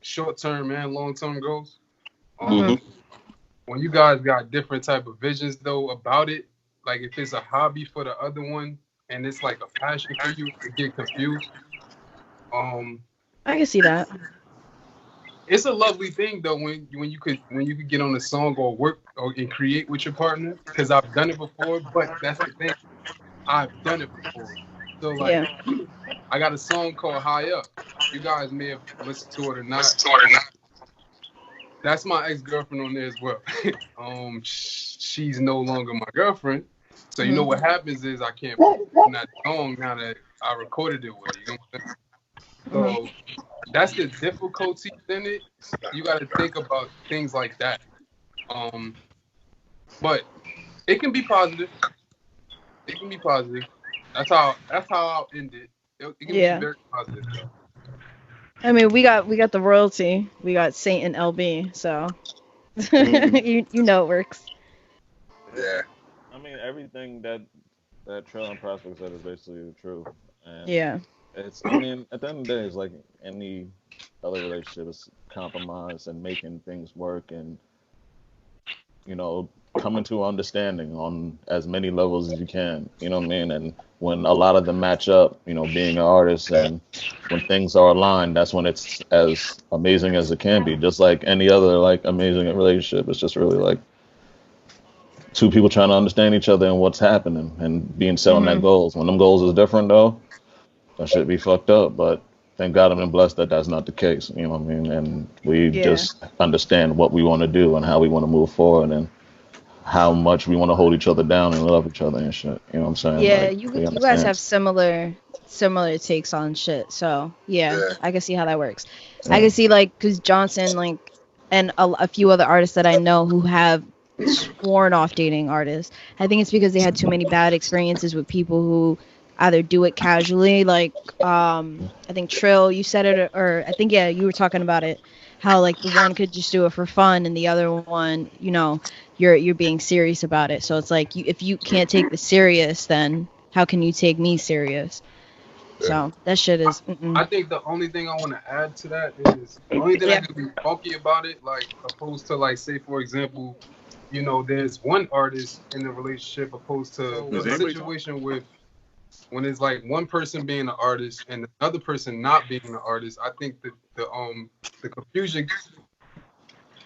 short-term and long-term goals. When you guys got different type of visions though about it, like if it's a hobby for the other one and it's like a passion for you, to get confused. I can see that. It's a lovely thing though when you could get on a song or work and create with your partner, because I've done it before. But that's the thing, I've done it before. So like, I got a song called High Up. You guys may have listened to it or not. That's my ex-girlfriend on there as well. She's no longer my girlfriend. So you know what happens is I can't put in that song now that I recorded it with. You know what I'm saying? So that's the difficulty in it. You got to think about things like that. But it can be positive. It can be positive. That's how I'll end it. It can be very positive though. I mean, we got the royalty. We got Saint and LB, so you know it works. Yeah. I mean, everything that Trill and Prospect said is basically true. And it's, I mean, at the end of the day, it's like any other relationship, is compromise and making things work and, you know, coming to understanding on as many levels as you can. You know what I mean? And when a lot of them match up, you know, being an artist, and when things are aligned, that's when it's as amazing as it can be. Just like any other like amazing relationship, it's just really like two people trying to understand each other and what's happening and being set on that goals. When them goals is different though, that should be fucked up. But thank God I've been blessed that that's not the case. You know what I mean? And we just understand what we want to do and how we want to move forward and how much we want to hold each other down and love each other and shit. You know what I'm saying? Yeah, like, you guys have similar takes on shit. So I can see how that works. I can see like, cause Johnson like, and a few other artists that I know who have sworn off dating artists. I think it's because they had too many bad experiences with people who either do it casually, like I think Trill, you said it, or I think you were talking about it, how like the one could just do it for fun and the other one, you know, you're being serious about it. So it's like, if you can't take the serious, then how can you take me serious? So that shit is. I think the only thing I want to add to that is the only thing that could be funky about it, like opposed to like, say for example, you know, there's one artist in the relationship opposed to a situation with when it's like one person being an artist and another person not being an artist. I think that the confusion,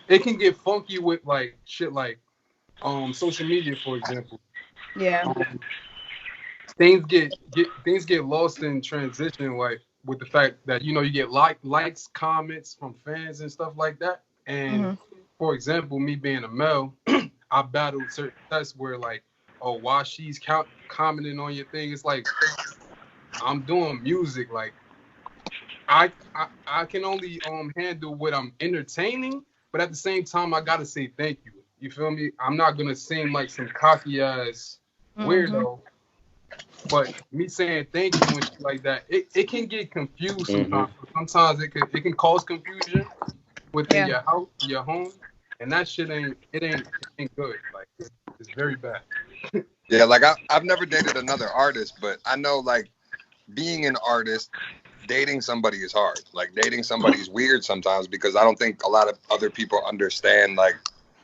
it can get funky with like shit like social media, for example. Things get lost in transition, like with the fact that, you know, you get likes, comments from fans and stuff like that. And for example, me being a male, I battled certain tests where like, oh, while she's commenting on your thing, it's like I'm doing music. Like I can only handle what I'm entertaining, but at the same time I gotta say thank you. You feel me? I'm not gonna seem like some cocky ass weirdo. But me saying thank you and shit like that, it can get confused sometimes. Sometimes it can cause confusion within your house, your home, and that shit ain't good. Like it's very bad. Yeah, like I've never dated another artist, but I know like being an artist, dating somebody is hard. Like dating somebody is weird sometimes because I don't think a lot of other people understand like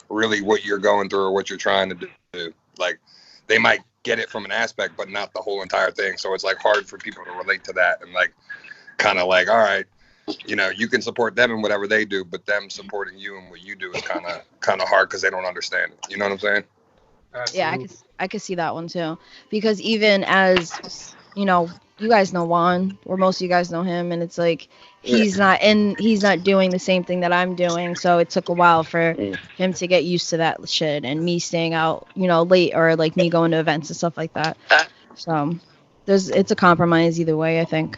really what you're going through or what you're trying to do. Like they might get it from an aspect, but not the whole entire thing. So it's like hard for people to relate to that and like kind of like, all right, you know, you can support them in whatever they do, but them supporting you and what you do is kind of hard because they don't understand it. You know what I'm saying? Absolutely. Yeah, I could see that one too. Because even as, you know, you guys know Juan, or most of you guys know him, and it's like he's not doing the same thing that I'm doing. So it took a while for him to get used to that shit, and me staying out, you know, late, or like me going to events and stuff like that. So it's a compromise either way, I think.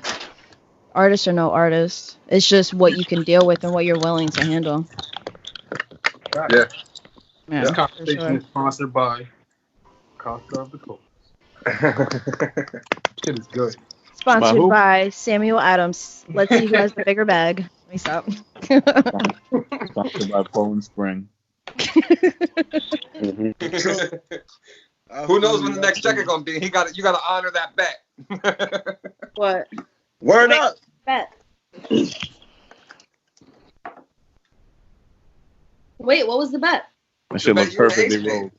Artist or no artist, it's just what you can deal with and what you're willing to handle. Yeah. Yeah, this conversation is sponsored by Costa of the Coast. Shit is good. Sponsored by Samuel Adams. Let's see who has the bigger bag. Let me stop. Sponsored by Poland Spring. Who knows when the next check is gonna be? You gotta honor that bet. What? Word Wait, up. Bet. Wait, what was the bet? That shit look bet you an perfectly ace rolled.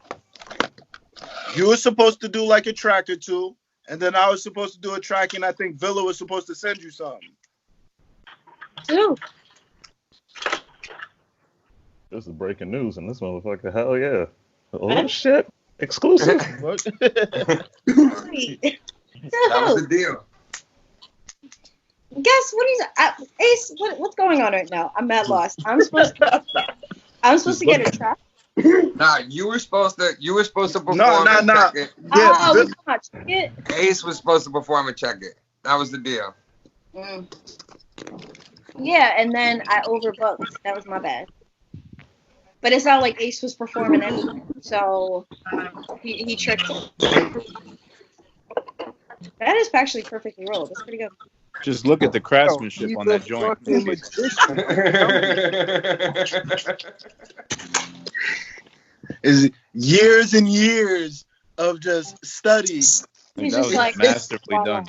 You were supposed to do like a track or two, and then I was supposed to do a track, and I think Villa was supposed to send you something. Ooh. This is breaking news, and this motherfucker, hell yeah. Oh shit, exclusive. Wait. That was the deal. Guess what he's Ace. What's going on right now? I'm mad lost. I'm supposed to get a track. Nah, you were supposed to perform No. and check it. Yeah, we cannot check it. Ace was supposed to perform and check it. That was the deal. Yeah, and then I overbooked. That was my bad. But it's not like Ace was performing anyway, so he tricked me. That is actually perfectly rolled. That's pretty good. Just look at the craftsmanship on that joint. Is years and years of just study. He's That just was like masterfully done.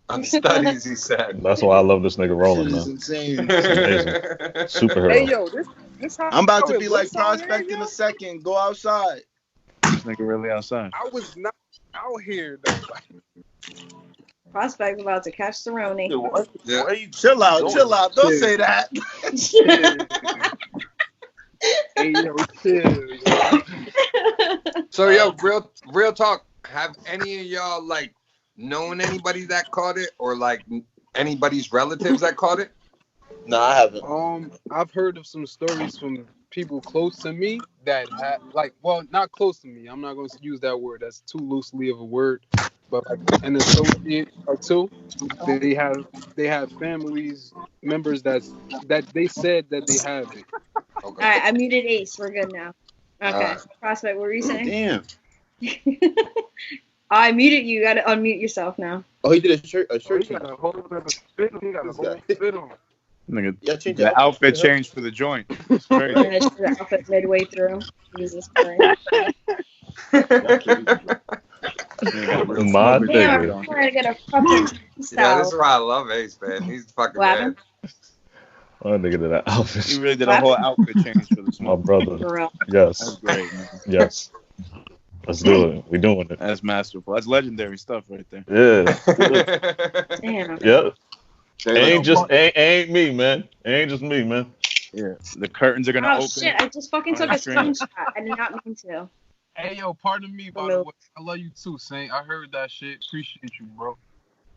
On studies, he said. That's why I love this nigga rolling, This is man. insane. It's amazing. Superhero. Hey yo, this how I'm about to it be like looks out Prospect here, in yo. a second. Go outside. This nigga really outside. I was not out here though. Prospect about to catch the Roni. Yeah. Chill out. Don't say that. Hey yo, chill. So yo, real talk. Have any of y'all like known anybody that caught it, or like anybody's relatives that caught it? No, I haven't. I've heard of some stories from people close to me that had not close to me. I'm not going to use that word. That's too loosely of a word. But like an associate or two, they have families members that they said that they have it. All right, I muted Ace. We're good now. Okay, Prospect, what were you saying? Damn. I muted you. You got to unmute yourself now. Oh, he did a shirt He change. got a whole other spit. He got a whole spit on. Nigga, Yeah, change the outfit changed for the joint. It's I'm crazy. gonna show the outfit midway through. Jesus Christ. My Damn, nigga. I'm trying to get a fucking Yeah, style. this is why I love Ace, man. He's fucking What mad. happened? My nigga did that outfit. You really did a whole outfit change for this My one. brother. For real. Yes. That's great, man. Yes. Let's do it. We doing it. That's masterful. That's legendary stuff right there. Yeah. Damn. Yep. Ain't me, man. Ain't just me, man. Yeah. The curtains are gonna Oh open. shit! I just fucking took a screenshot. I did not mean to. Hey yo, pardon me by the way. I love you too, Saint. I heard that shit. Appreciate you, bro.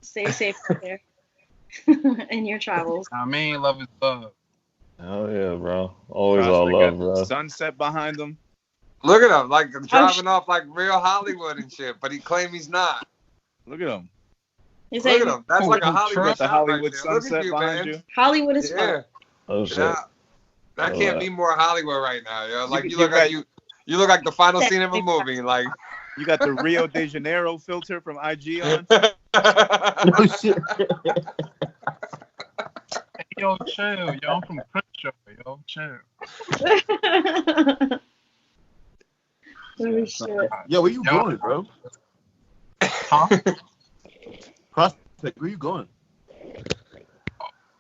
Stay safe out there in your travels. I mean, love is love. Hell yeah, bro. Always Prospect all got love, the bro. sunset behind them. Look at him, like driving off like real Hollywood and shit, but he claim he's not. Look at him. He's Look like, at him. That's like a Hollywood The shot Hollywood right there. Look at sunset you, behind man. you. Hollywood is Yeah. fun. Oh shit. Yeah. That Oh, can't wow. be more Hollywood right now, yo. Like you you look got- like you look like the final scene of a movie. Like You got the Rio de Janeiro filter from IG on. Oh shit. Hey yo, chill, yo. I'm from Crenshaw, yo. Chill. Holy shit. Yo, where you Yo. going, bro? Huh? Prospect, where you going?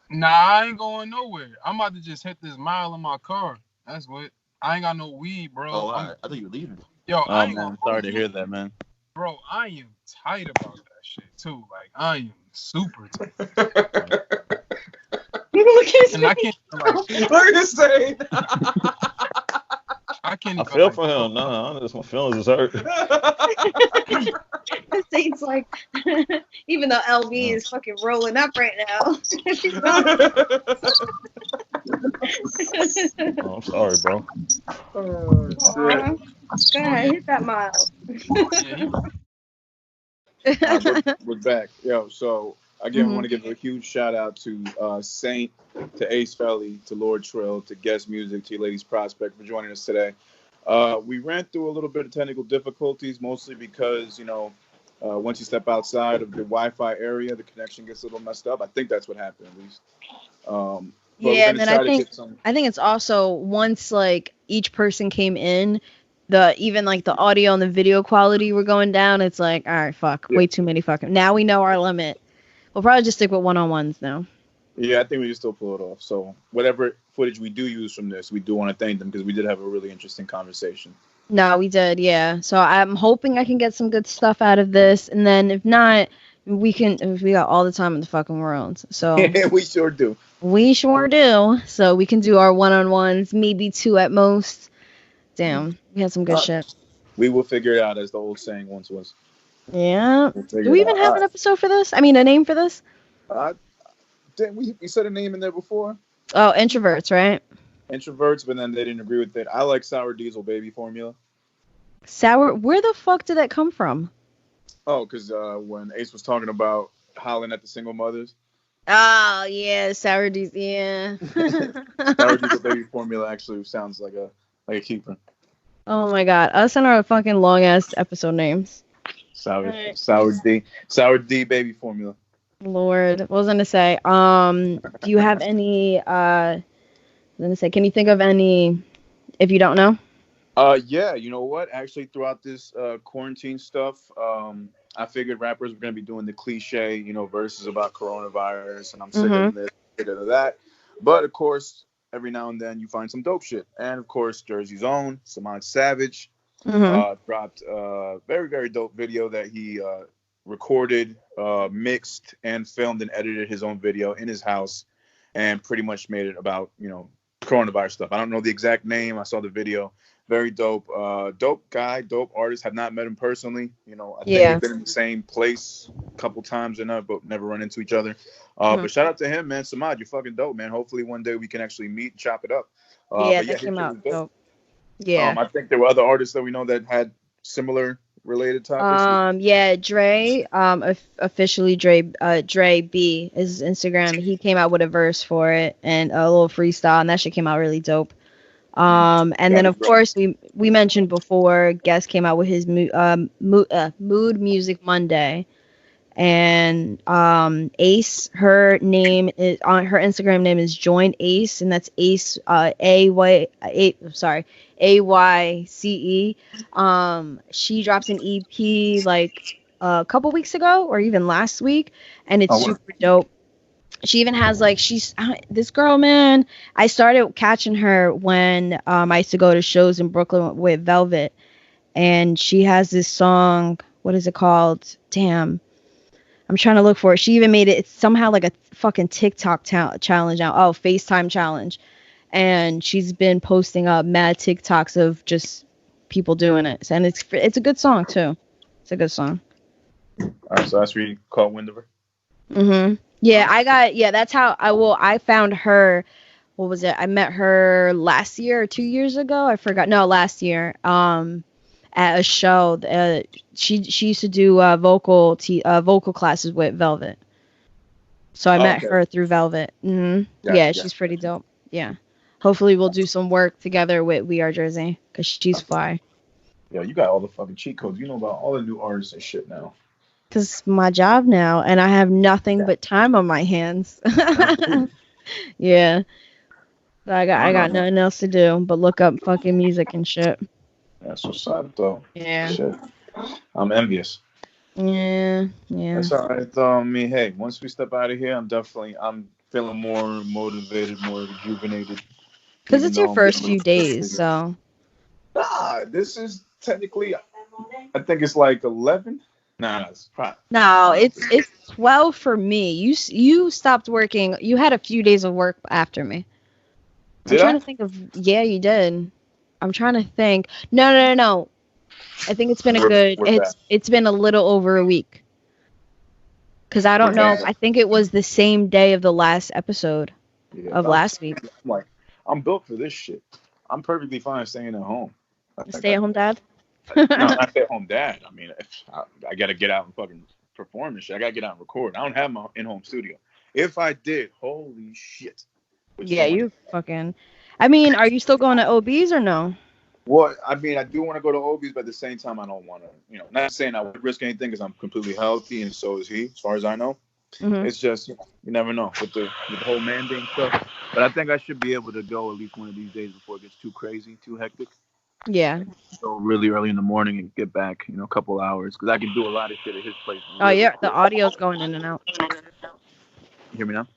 Nah, I ain't going nowhere. I'm about to just hit this mile in my car. That's what. I ain't got no weed, bro. Oh, all right. I thought you were leaving. Yo, I Oh ain't man, gonna sorry to hold you, hear that, man. bro. I am tight about that shit too. Like I am super tight. Look at And I his can't like, look at this thing. I can't I even, feel like, for him. Nah, honest, my feelings is hurt. Saint's like, even though LB is fucking rolling up right now. Oh, I'm sorry, bro. Oh Aw. Go ahead, hit that mile. We're back. Yo, so again, we want to give a huge shout out to Saint, to Ace Feli, to Lord Trill, to GuessMuzik, to YaLadysProspect for joining us today. We ran through a little bit of technical difficulties, mostly because, once you step outside of the Wi-Fi area, the connection gets a little messed up. I think that's what happened, at least. But we're Yeah, and gonna then try to get some. I think it's also once like each person came in, even like the audio and the video quality were going down. It's like, all right, fuck, way too many fucking. Now we know our limit. We'll probably just stick with one-on-ones now. Yeah, I think we can still pull it off. So whatever footage we do use from this, we do want to thank them because we did have a really interesting conversation. No, we did, yeah. So I'm hoping I can get some good stuff out of this, and then if not, we got all the time in the fucking world. So Yeah, we sure do. We sure do. So we can do our one-on-ones, maybe 2 at most. Damn, we had some good shit. We will figure it out, as the old saying once was. Yeah. We'll Do we even have an episode for this? I mean, a name for this? Didn't we said a name in there before? Oh, introverts, right? Introverts, but then they didn't agree with it. I like Sour Diesel Baby Formula. Sour? Where the fuck did that come from? Oh, because when Ace was talking about hollering at the single mothers. Oh, yeah, Sour Diesel, yeah. Sour Diesel Baby Formula actually sounds like a keeper. Oh my god, us and our fucking long-ass episode names. Sour D Baby Formula. Lord, what was I gonna say? Do you have any? I was gonna say, can you think of any? If you don't know. Yeah, you know what? Actually, throughout this quarantine stuff, I figured rappers were gonna be doing the cliche, verses about coronavirus, and I'm sick of this, sick of that. But of course, every now and then you find some dope shit, and of course, Jersey's own Samad Savage dropped a very, very dope video that he recorded, mixed, and filmed and edited his own video in his house, and pretty much made it about coronavirus stuff. I don't know the exact name. I saw the video. Very dope. Dope guy, dope artist. Have not met him personally. I think we've been in the same place a couple times but never run into each other. But shout out to him, man. Samad, you're fucking dope, man. Hopefully one day we can actually meet and chop it up. That came out dope. Yeah. I think there were other artists that we know that had similar related topics. Dre, officially Dre B is Instagram. He came out with a verse for it and a little freestyle, and that shit came out really dope. And then of course we mentioned before, Guess came out with his Mood Music Monday, and Ace, her name is on her Instagram name is Join Ace, and that's Ace AYCE. She dropped an EP like a couple weeks ago or even last week, and it's super dope. She even has this girl, man. I started catching her when I used to go to shows in Brooklyn with Velvet, and she has this song. What is it called? Damn, I'm trying to look for it. She even made it. It's somehow like a fucking TikTok challenge now. Oh, FaceTime challenge, and she's been posting up mad TikToks of just people doing it, and it's a good song too. It's a good song. All right, so that's where you call Windover. Yeah, that's how I found her. What was it? I met her last year or 2 years ago. I forgot. No, last year. At a show. She used to do vocal classes with Velvet. So I met her through Velvet. She's pretty dope. Yeah. Hopefully we'll do some work together with We Are Jersey, because she's fly. Yo, you got all the fucking cheat codes. You know about all the new artists and shit now. Because it's my job now, and I have nothing but time on my hands. Yeah. But I got nothing else to do but look up fucking music and shit. That's what's up, though. Yeah. Shit. I'm envious. Yeah. That's all right. Hey, once we step out of here, I'm feeling more motivated, more rejuvenated. Because it's your first few days, so. Nah, this is technically, I think it's like 11. Nah, it's probably. No, it's 12 for me. You stopped working. You had a few days of work after me. I'm trying to think of. Yeah, you did. I'm trying to think. No. I think it's been it's been a little over a week. Because I don't know. I think it was the same day of the last episode of last week. I'm built for this shit. I'm perfectly fine staying at home. Stay at home dad? No, not stay at home dad. I mean, I got to get out and fucking perform and shit. I got to get out and record. I don't have my in-home studio. If I did, holy shit. Yeah, you fucking. I mean, are you still going to OBs or no? Well, I mean, I do want to go to OBs, but at the same time, I don't want to, not saying I would risk anything because I'm completely healthy and so is he, as far as I know. It's just, you never know with the whole mandate and stuff. But I think I should be able to go at least one of these days before it gets too crazy, too hectic. Yeah. Go really early in the morning and get back, you know, a couple hours, because I can do a lot of shit at his place. Oh Really yeah, the quick. audio's going in and out. You hear me now?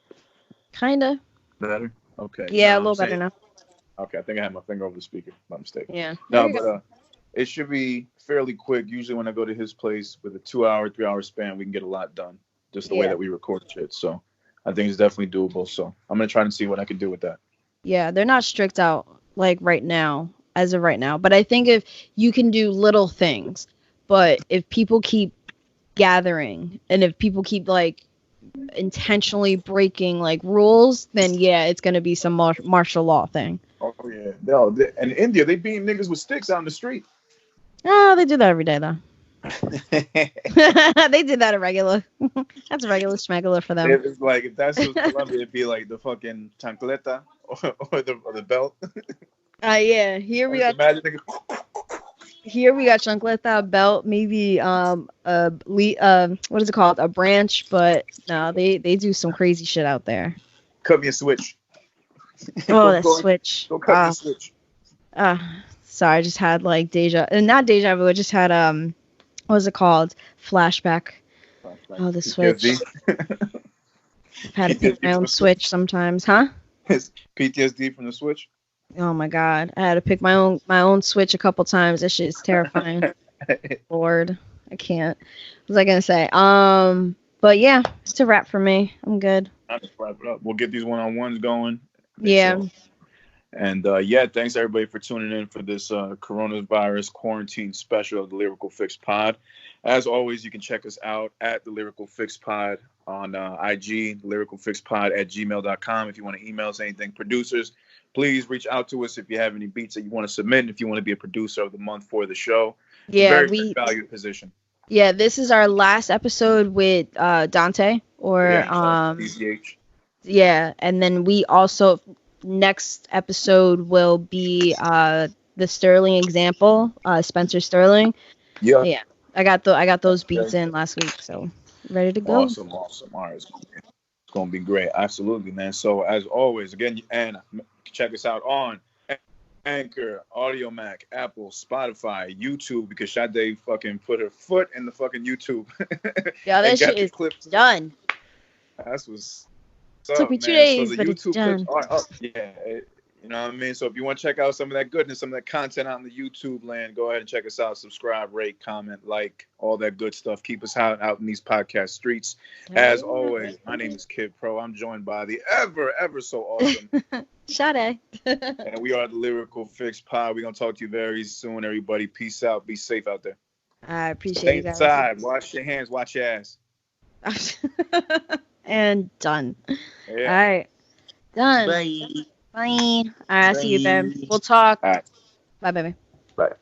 Kinda. Better? Okay. Yeah, a No, little I'm better saying, now. okay, I think I had my finger over the speaker. My mistake. Yeah. No, There you go. but it should be fairly quick. Usually when I go to his place with a 2-hour, 3-hour span, we can get a lot done. Just the way Yeah. that we record shit. So I think it's definitely doable. So I'm gonna try and see what I can do with that. Yeah, they're not strict out like right now, as of right now. But I think if you can do little things, but if people keep gathering and if people keep like intentionally breaking like rules, then yeah, it's gonna be some martial law thing. Oh yeah. No, and in India they beating niggas with sticks out in the street. Oh, they do that every day though. They did that at regular. That's regular schmegular for them. It's like if that's was Colombia, it'd be like the fucking chancleta or the belt. Yeah. Here we got Imagine niggas. chancleta, belt, maybe what is it called? A branch, but no, they do some crazy shit out there. Cut me a switch. Oh, that switch. Go cut me a switch. Sorry, I just had like not deja vu. I just had what was it called? Flashback. Oh, the switch. I've had to pick my own switch sometimes, huh? It's PTSD from the switch. Oh my god, I had to pick my own switch a couple times. That shit is terrifying. Lord, I can't. What was I gonna say? But yeah, it's a wrap for me. I'm good. I'll just wrap it up. We'll get these one-on-ones going. Yeah. So, and yeah, thanks everybody for tuning in for this coronavirus quarantine special of the Lyrical Fix Pod. As always, you can check us out at the Lyrical Fix Pod on IG, lyricalfixpod@gmail.com. If you want to email us anything, producers, please reach out to us if you have any beats that you want to submit. And if you want to be a producer of the month for the show, yeah, very valued position. Yeah, this is our last episode with Dante or DCH. Yeah, and then we also next episode will be the Sterling example, Spencer Sterling. Yeah, I got those beats in last week, so ready to go. Awesome. All right, it's gonna be great. Absolutely, man. So as always, again, and check us out on Anchor, Audio Mac, Apple, Spotify, YouTube, because Sade fucking put her foot in the fucking YouTube. Yeah, that shit is done. That's what's took me 2 days, so the but YouTube it's done. clips are up. Yeah, you know what I mean? So if you want to check out some of that goodness, some of that content out in the YouTube land, go ahead and check us out. Subscribe, rate, comment, like, all that good stuff. Keep us out in these podcast streets. As always, my name is Kid Pro. I'm joined by the ever so awesome Sade. and we are the Lyrical Fix Pod. We're going to talk to you very soon, everybody. Peace out. Be safe out there. I appreciate Stay you guys. inside. Wash your hands. Wash your ass. And done. Yeah. All right. Done. Bye. Bye. All right, see you, babe. We'll talk. All right. Bye, baby. Bye.